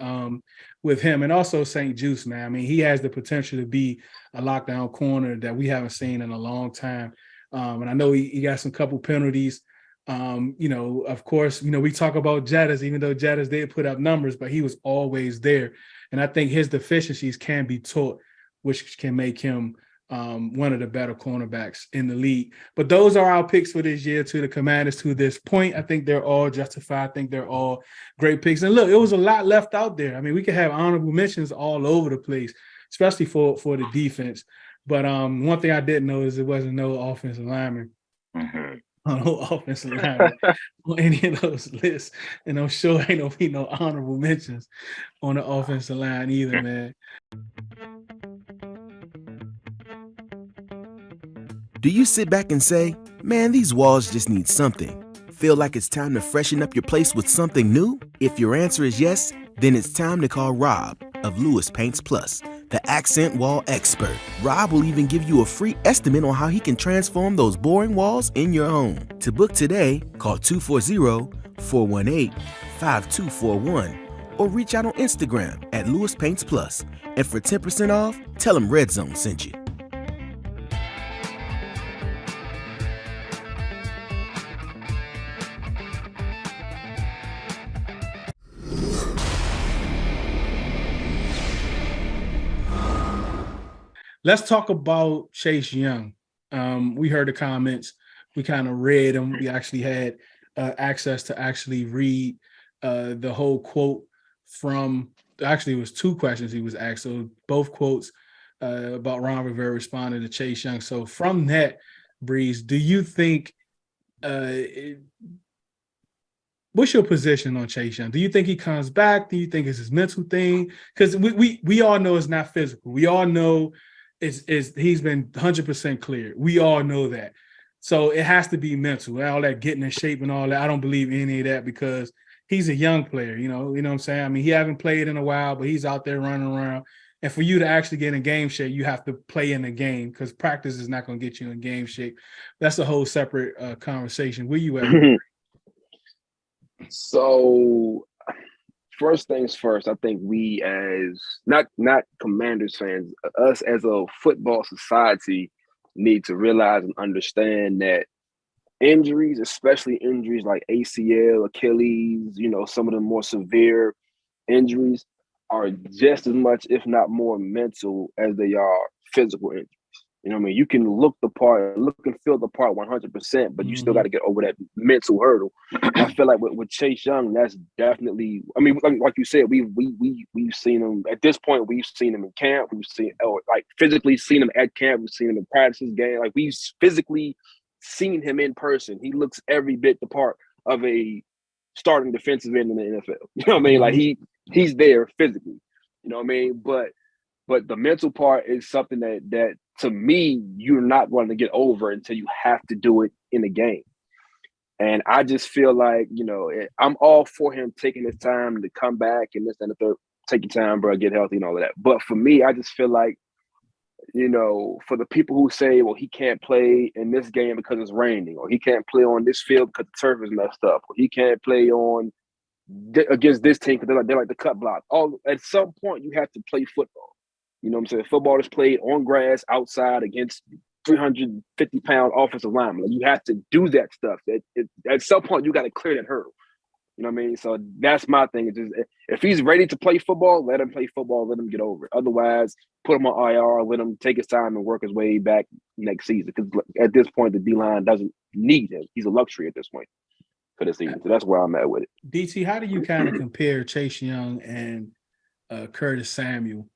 S4: him, and also St. Juice, man. I mean, he has the potential to be a lockdown corner that we haven't seen in a long time. And I know he got some couple penalties. You know, of course, you know, we talk about Jettas, even though Jettas did put up numbers, but he was always there. And I think his deficiencies can be taught, which can make him one of the better cornerbacks in the league. But those are our picks for this year to the Commanders to this point. I think they're all justified. I think they're all great picks. And look, it was a lot left out there. I mean, we could have honorable mentions all over the place, especially for the defense. But one thing I didn't know is there wasn't no offensive lineman. No offensive lineman on any of those lists. And I'm sure ain't gonna be no honorable mentions on the offensive line either, man.
S2: Do you sit back and say, man, these walls just need something? Feel like it's time to freshen up your place with something new? If your answer is yes, then it's time to call Rob of Lewis Paints Plus, the accent wall expert. Rob will even give you a free estimate on how he can transform those boring walls in your home. To book today, call 240-418-5241 or reach out on Instagram at Lewis Paints Plus. And for 10% off, tell him Red Zone sent you.
S4: Let's talk about Chase Young. We heard the comments. We kind of read them. We actually had access to actually read the whole quote from, actually it was 2 questions he was asked. So both quotes about Ron Rivera responding to Chase Young. So from that, Breeze, do you think, what's your position on Chase Young? Do you think he comes back? Do you think it's his mental thing? Because we all know it's not physical. We all know he's been 100% clear. We all know that. So it has to be mental. All that getting in shape and all that. I don't believe any of that because he's a young player, you know what I'm saying? I mean, he haven't played in a while, but he's out there running around. And for you to actually get in game shape, you have to play in the game because practice is not going to get you in game shape. That's a whole separate conversation. Where you at?
S6: So first things first, I think we as not Commanders fans, us as a football society need to realize and understand that injuries, especially injuries like ACL, Achilles, you know, some of the more severe injuries are just as much, if not more mental as they are physical injuries. You know what I mean? You can look the part, look and feel the part 100%, but you still got to get over that mental hurdle. I feel like with Chase Young, that's definitely. I mean, like you said, we've seen him at this point. We've seen him in camp. We've seen physically seen him at camp. We've seen him in practices, game. Like we've physically seen him in person. He looks every bit the part of a starting defensive end in the NFL. You know what I mean? Like he's there physically. You know what I mean? But the mental part is something that to me, you're not going to get over until you have to do it in a game. And I just feel like, you know, I'm all for him taking his time to come back and this and the third. Take your time, bro, get healthy and all of that. But for me, I just feel like, you know, for the people who say, well, he can't play in this game because it's raining, or he can't play on this field because the turf is messed up, or he can't play against this team because they like to cut block. At some point, you have to play football. You know what I'm saying? Football is played on grass outside against 350-pound offensive linemen. Like, you have to do that stuff. At some point, you got to clear that hurdle. You know what I mean? So that's my thing. It's just, if he's ready to play football, let him play football. Let him get over it. Otherwise, put him on IR. Let him take his time and work his way back next season. Because at this point, the D-line doesn't need him. He's a luxury at this point for the season. So that's where I'm at with it.
S4: DT, how do you kind of compare Chase Young and Curtis Samuel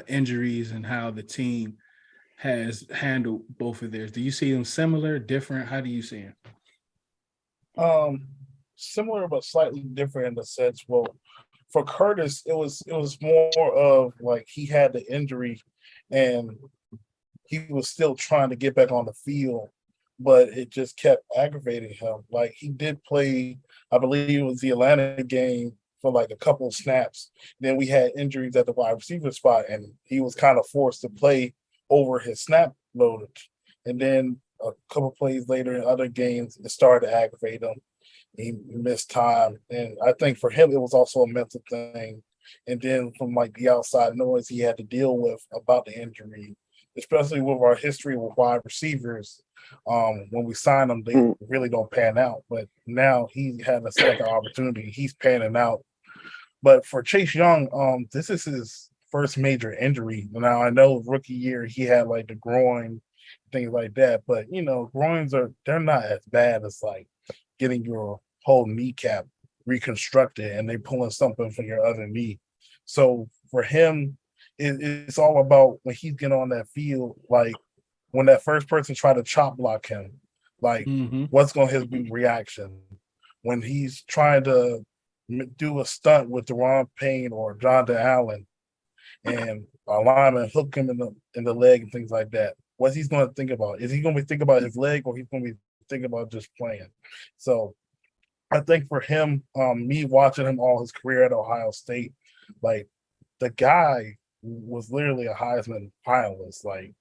S4: injuries and how the team has handled both of theirs? Do you see them similar, different? How do you see them?
S7: Similar but slightly different in the sense. Well, for Curtis, it was more of like he had the injury and he was still trying to get back on the field, but it just kept aggravating him. Like, he did play, I believe it was the Atlanta game, for like a couple of snaps. Then we had injuries at the wide receiver spot, and he was kind of forced to play over his snap loadage. And then a couple plays later in other games, it started to aggravate him. He missed time. And I think for him, it was also a mental thing. And then from like the outside noise he had to deal with about the injury, especially with our history with wide receivers. When we sign them, they really don't pan out. But now he had a second opportunity. He's panning out. But for Chase Young, this is his first major injury. Now, I know rookie year he had like the groin, things like that. But, you know, groins they're not as bad as like getting your whole kneecap reconstructed and they pulling something from your other knee. So for him, it's all about when he's getting on that field, like when that first person try to chop block him, like what's going to his reaction? When he's trying to do a stunt with Deron Payne or Jonathan Allen and a lineman hook him in the leg and things like that, what's he's going to think about? Is he going to be thinking about his leg, or he's going to be thinking about just playing? So I think for him, me watching him all his career at Ohio State, like, the guy was literally a Heisman finalist. Like,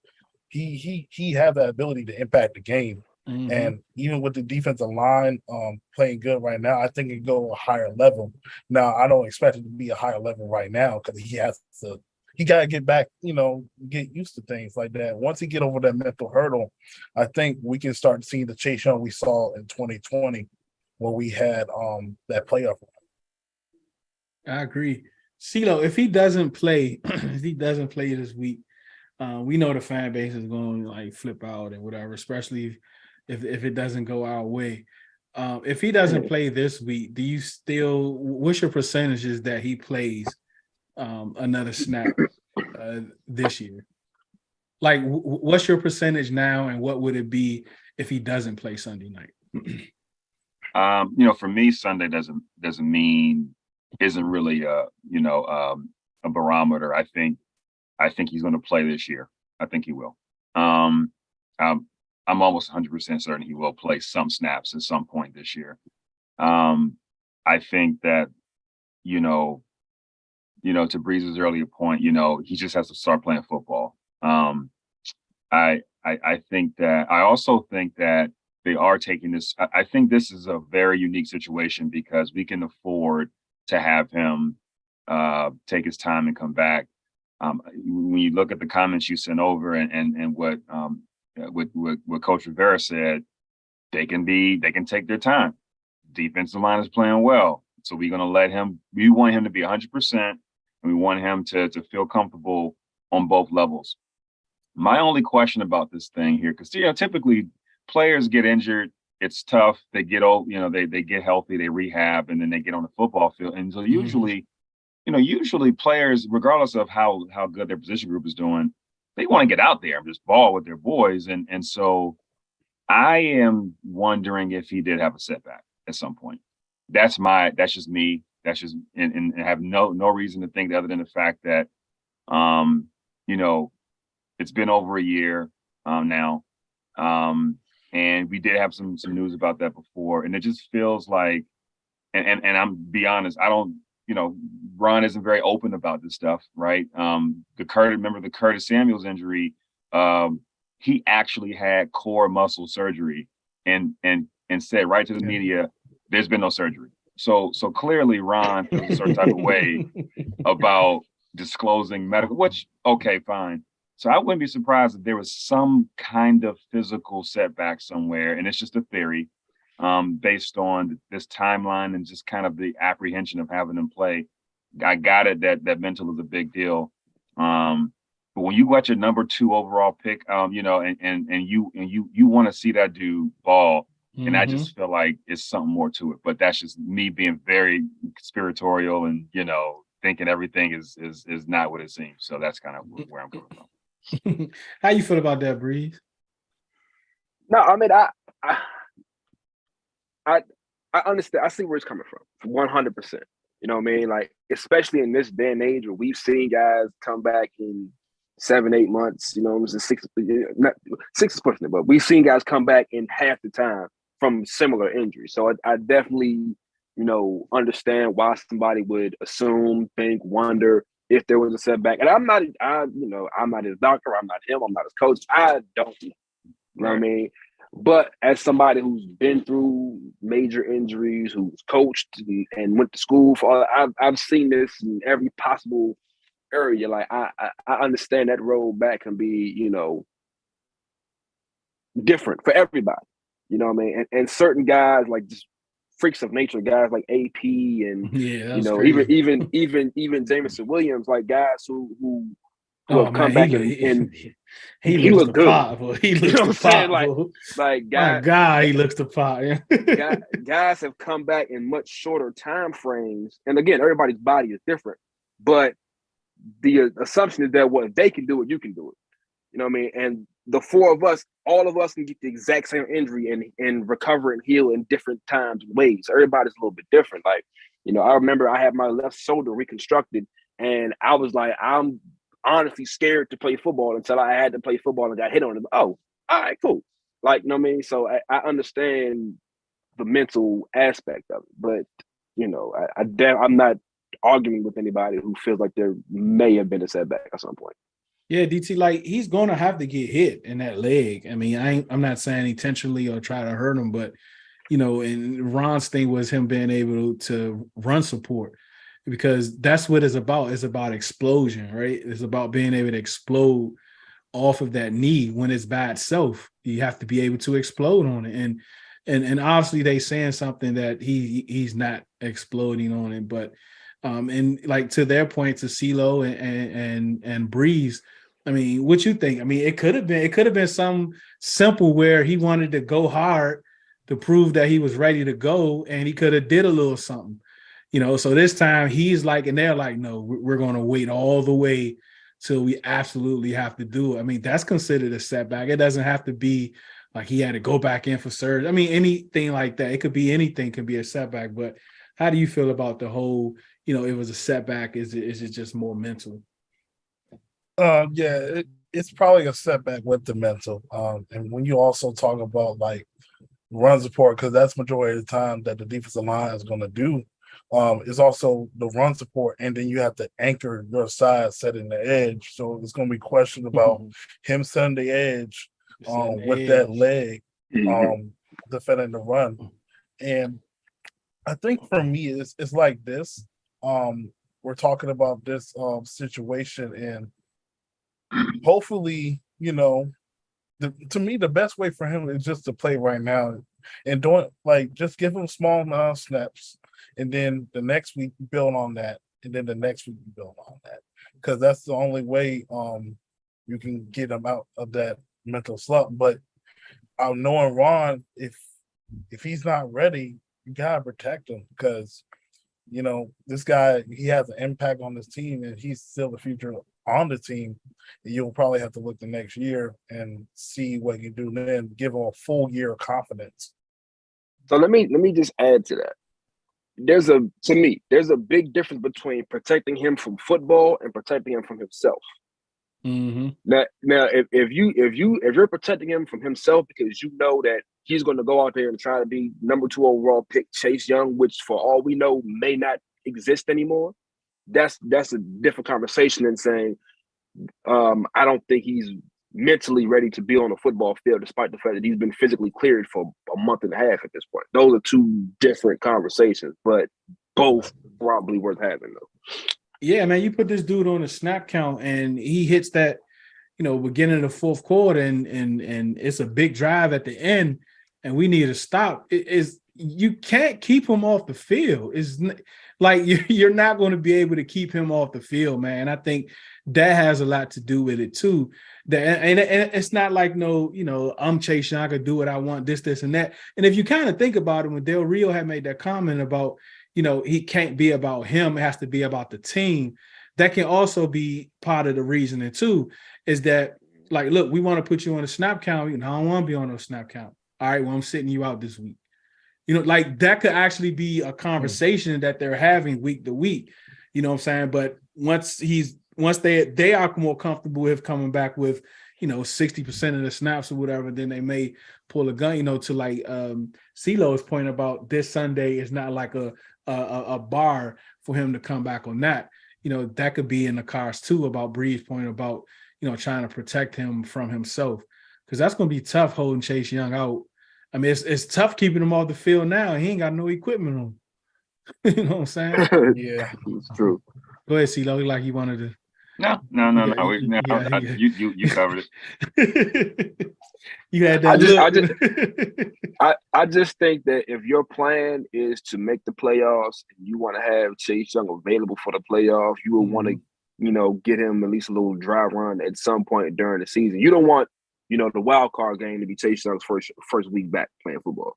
S7: he had that ability to impact the game. And even with the defensive line playing good right now, I think it can go a higher level. Now, I don't expect it to be a higher level right now because he got to get back, get used to things like that. Once he get over that mental hurdle, I think we can start seeing the Chase Young we saw in 2020 where we had that playoff.
S4: I agree. CeeLo, if he doesn't play, this week, we know the fan base is going to like flip out and whatever, especially if it doesn't go our way. If he doesn't play this week, what's your percentages that he plays another snap this year? Like, what's your percentage now, and what would it be if he doesn't play Sunday night?
S5: For me, Sunday isn't really a barometer. I think he's going to play this year. I think he will. I'm almost 100% certain he will play some snaps at some point this year. I think that, to Breeze's earlier point, he just has to start playing football. I also think that they are taking this. I think this is a very unique situation because we can afford to have him take his time and come back. When you look at the comments you sent over and what Coach Rivera said, they can take their time. Defensive line is playing well, so we're going to let him. We want him to be 100%, and we want him to feel comfortable on both levels. My only question about this thing here, because typically players get injured, it's tough. They get old, they get healthy, they rehab, and then they get on the football field. And so usually players, regardless of how good their position group is doing, they want to get out there and just ball with their boys. And so I am wondering if he did have a setback at some point. That's just me. That's just, and I have no reason to think other than the fact that, it's been over a year now. And we did have some news about that before. And it just feels like, and I'm be honest, I don't, Ron isn't very open about this stuff, right? Remember the Curtis Samuels injury, he actually had core muscle surgery and said right to the media, there's been no surgery. So clearly Ron feels a certain type of way about disclosing medical, which, okay, fine. So I wouldn't be surprised if there was some kind of physical setback somewhere, and it's just a theory based on this timeline and just kind of the apprehension of having him play. I got it that mental is a big deal. But when you got your number 2 overall pick, and you want to see that dude ball, and I just feel like it's something more to it. But that's just me being very conspiratorial and thinking everything is not what it seems. So that's kind of where I'm coming from.
S4: How you feel about that, Breeze?
S6: No, I mean, I understand. I see where it's coming from, 100%. You know what I mean? Like, especially in this day and age where we've seen guys come back in 7-8 months. You know, it was a 6. Not 6 is pushing it, but we've seen guys come back in half the time from similar injuries. So I definitely, understand why somebody would assume, think, wonder if there was a setback. And I'm not his doctor. I'm not him. I'm not his coach. I don't know. You know what I mean? But as somebody who's been through major injuries, who's coached and went to school for, I've seen this in every possible area. Like I understand that road back can be, different for everybody. You know what I mean? And certain guys, like just freaks of nature, guys like AP and even Jameson Williams, like guys who have come back and he looked good.
S4: He looks the pot.
S6: Like
S4: guys, my God, he looks the pot. Yeah.
S6: guys have come back in much shorter time frames, and again, everybody's body is different. But the assumption is that what they can do it, you can do it. You know what I mean? And the 4 of us, all of us can get the exact same injury and recover and heal in different times and ways. Everybody's a little bit different. Like, I remember I had my left shoulder reconstructed, and I was like, I'm honestly scared to play football until I had to play football and got hit on it. Oh, all right, cool. Like, you know what I mean? So I understand the mental aspect of it, but I'm not arguing with anybody who feels like there may have been a setback at some point.
S4: Yeah, DT, like he's gonna have to get hit in that leg. I mean, I'm not saying intentionally or try to hurt him, but and Ron's thing was him being able to run support, because that's what it's about. It's about explosion, right? It's about being able to explode off of that knee when it's by itself. You have to be able to explode on it. And obviously they saying something that he's not exploding on it, but and like to their point, to CeeLo and Breeze, I mean, what you think? I mean, it could have been some simple where he wanted to go hard to prove that he was ready to go, and he could have did a little something. So this time he's like, and they're like, no, we're going to wait all the way till we absolutely have to do it. I mean, that's considered a setback. It doesn't have to be like he had to go back in for surgery. I mean, anything like that. It could be anything, can be a setback. But how do you feel about the whole, it was a setback? Is it just more mental?
S7: It's probably a setback with the mental. And when you also talk about like run support, because that's majority of the time that the defensive line is going to do, is also the run support, and then you have to anchor your side setting the edge. So it's going to be questions about him setting the edge with that leg, defending the run. And I think for me, it's like this. We're talking about this situation, and hopefully, to me, the best way for him is just to play right now and just give him small snaps. And then the next week you build on that, and then the next week you build on that, because that's the only way you can get him out of that mental slump. But knowing Ron, if he's not ready, you gotta protect him, because this guy, he has an impact on this team, and he's still the future on the team. And you'll probably have to look the next year and see what you do then, give him a full year of confidence.
S6: So let me just add to that. There's a big difference between protecting him from football and protecting him from himself.
S4: Mm-hmm.
S6: Now, if you're protecting him from himself because you know that he's going to go out there and try to be number 2 overall pick Chase Young, which for all we know may not exist anymore, that's a different conversation than saying I don't think he's mentally ready to be on the football field, despite the fact that he's been physically cleared for a month and a half at this point. Those are 2 different conversations, but both probably worth having, though.
S4: Yeah, man, you put this dude on a snap count and he hits that, beginning of the fourth quarter and it's a big drive at the end and we need to stop. You can't keep him off the field. Like you're not going to be able to keep him off the field, man. I think that has a lot to do with it too. And it's not like I'm Chase Young, I could do what I want, this, and that. And if you kind of think about it, when Del Rio had made that comment about, he can't be about him, it has to be about the team. That can also be part of the reasoning too, is that like, look, we want to put you on a snap count. I don't want to be on a snap count. All right, well, I'm sitting you out this week. Like that could actually be a conversation that they're having week to week. You know what I'm saying? But once they are more comfortable with coming back with, 60% of the snaps or whatever, then they may pull a gun, to like CeeLo's point about this Sunday is not like a bar for him to come back on that. That could be in the cards too, about Bree's point about, trying to protect him from himself. Because that's going to be tough holding Chase Young out. I mean, it's tough keeping him off the field now. He ain't got no equipment on. You know what I'm saying?
S7: Yeah,
S6: it's true.
S4: Go ahead, CeeLo. Like you wanted to.
S5: No. You covered
S4: it. You had that.
S6: I just think that if your plan is to make the playoffs and you want to have Chase Young available for the playoffs, you will want to, get him at least a little dry run at some point during the season. You don't want, the wild card game to be Chase Young's first week back playing football.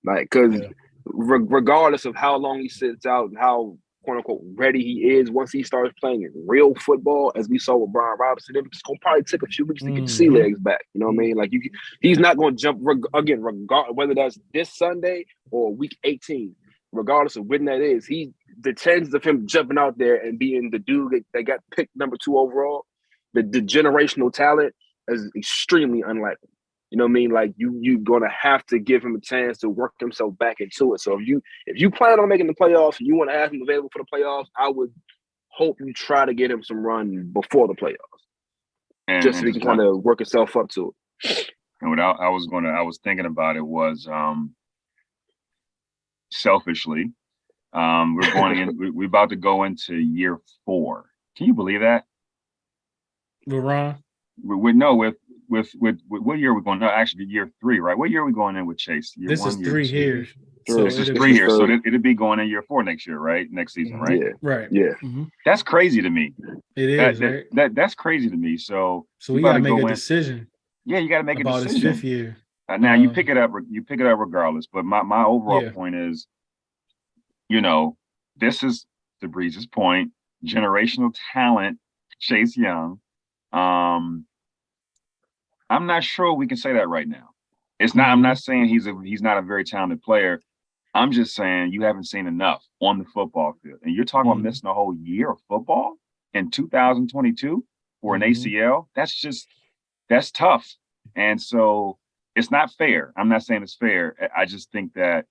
S6: Like, because regardless of how long he sits out and how quote unquote ready he is, once he starts playing real football, as we saw with Brian Robinson, it's gonna probably take a few weeks to get the sea legs back. You know what I mean? Like he's not gonna jump again, regardless whether that's this Sunday or week 18, regardless of when that is. The chances of him jumping out there and being the dude that got picked number 2 overall, the generational talent, is extremely unlikely. You know what I mean? Like you're gonna have to give him a chance to work himself back into it. So if you plan on making the playoffs and you want to have him available for the playoffs, I would hope you try to get him some run before the playoffs, just so he can kind of work himself up to it.
S5: And what I was thinking about it was selfishly, we're going in. We're about to go into year 4. Can you believe that?
S4: With Ron?
S5: With what year are we going? No, actually, year 3, right? What year are we going in with Chase? Year
S4: this
S5: 1,
S4: is
S5: year
S4: 3
S5: 2?
S4: years.
S5: So this is 3 years. So it'll be going in year 4 next year, right? Next season, right?
S6: Yeah.
S4: Right.
S6: Yeah.
S4: Mm-hmm.
S5: That's crazy to me.
S4: It is, right?
S5: That's crazy to me. So
S4: we gotta make a decision.
S5: Yeah, you gotta make a decision
S4: about his 5th year.
S5: Now you pick it up regardless. But my overall point is, this is the Breeze's point. Generational talent, Chase Young. I'm not sure we can say that right now. It's not. I'm not saying he's not a very talented player. I'm just saying you haven't seen enough on the football field, and you're talking about missing a whole year of football in 2022 for an ACL. That's tough, and so it's not fair. I'm not saying it's fair. I just think that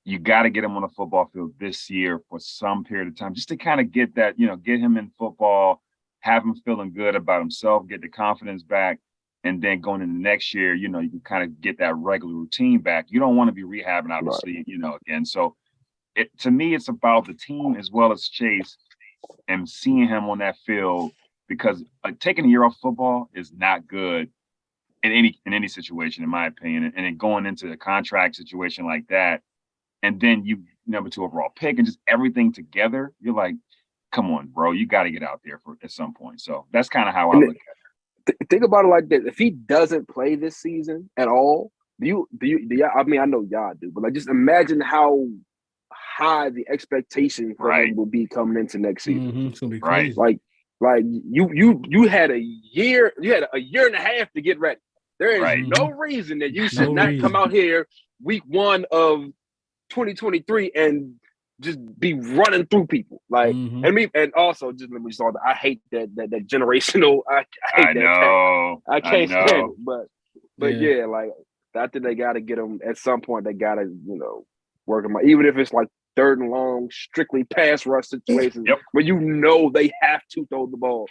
S5: you got to get him on the football field this year for some period of time, just to kind of get that, get him in football, have him feeling good about himself, get the confidence back. And then going into next year, you can kind of get that regular routine back. You don't want to be rehabbing, obviously, again. So to me, it's about the team as well as Chase and seeing him on that field, because taking a year off football is not good in any situation, in my opinion. And then going into a contract situation like that, and then you number 2 overall pick and just everything together, you're like, come on, bro, you got to get out there at some point. So that's kind of how I look at it.
S6: Think about it like this: if he doesn't play this season at all, do you? I mean, I know y'all do, but like, just imagine how high the expectation for him will be coming into next season.
S4: It's gonna be crazy.
S6: Like you had a year, a year and a half to get ready. There is no reason that you should not come out here week 1 of 2023 and just be running through people. Like, and also just let me start. I hate that generational. I hate that. I can't stand it. But yeah, like I think they got to get them at some point. They got to work them out, even if it's like 3rd and long, strictly pass rush situations where they have to throw the ball.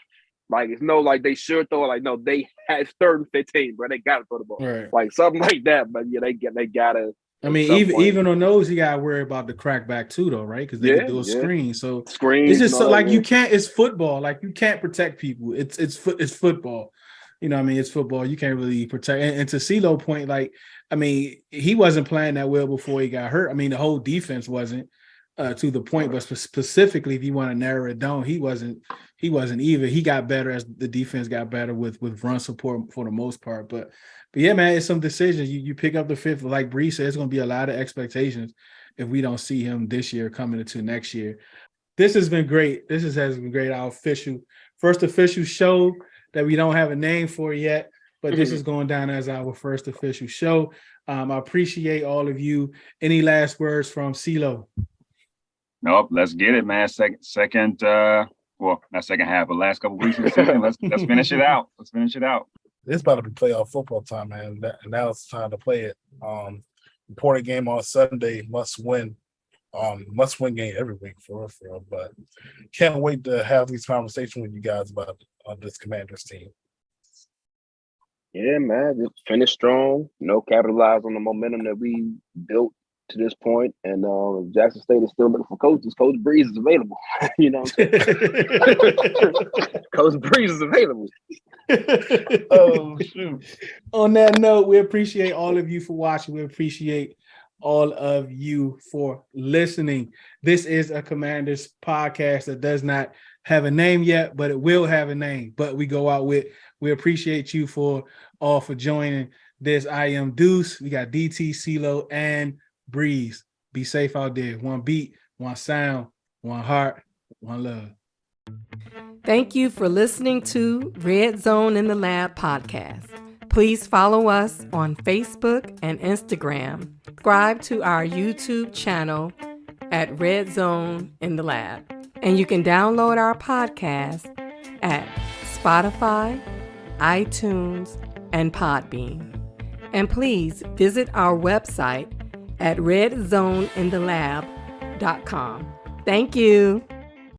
S6: Like it's like they should throw it. Like no, they have 3rd and 15, bro. They got to throw the ball.
S4: Right.
S6: Like something like that. But yeah, they gotta.
S4: I mean, even on those, you gotta worry about the crackback too, though, right? Because they can do a screen. So
S6: Screens
S4: it's just so
S6: and all
S4: like
S6: that,
S4: you can't. It's football. Like you can't protect people. It's football. You know what I mean? It's football. You can't really protect. And to CeeLo point, like, I mean, he wasn't playing that well before he got hurt. I mean, the whole defense wasn't to the point, but specifically, if you want to narrow it down, he wasn't either. He got better as the defense got better with run support for the most part. But yeah, man, it's some decisions. You pick up the fifth, like Bree said, it's going to be a lot of expectations if we don't see him this year coming into next year. This has been great. This has been great. Our first official show that we don't have a name for yet, but this is going down as our first official show. I appreciate all of you. Any last words from CeeLo?
S5: Nope. Let's get it, man. Second. Well, not second half, but last couple weeks of the season. Let's finish it out. Let's finish it out.
S7: It's about to be playoff football time, man. And now it's time to play it. Important game on Sunday, must win game every week for real. But can't wait to have these conversations with you guys about this Commanders team.
S6: Yeah, man, just finish strong. Capitalize on the momentum that we built to this point. And if Jackson State is still looking for coaches, Coach Breeze is available. You know what I'm saying? Coach Breeze is available.
S4: Oh, shoot. On that note, we appreciate all of you for watching. We appreciate all of you for listening. This is a Commanders podcast that does not have a name yet, but it will have a name. But we go out with, we appreciate you for joining this. I am Deuce. We got DT, CeeLo, and Breeze. Be safe out there. One beat, one sound, one heart, one love.
S8: Thank you for listening to Red Zone in the Lab podcast. Please follow us on Facebook and Instagram. Subscribe to our YouTube channel at Red Zone in the Lab. And you can download our podcast at Spotify, iTunes, and Podbean. And please visit our website at redzoneinTheLab.com. Thank you.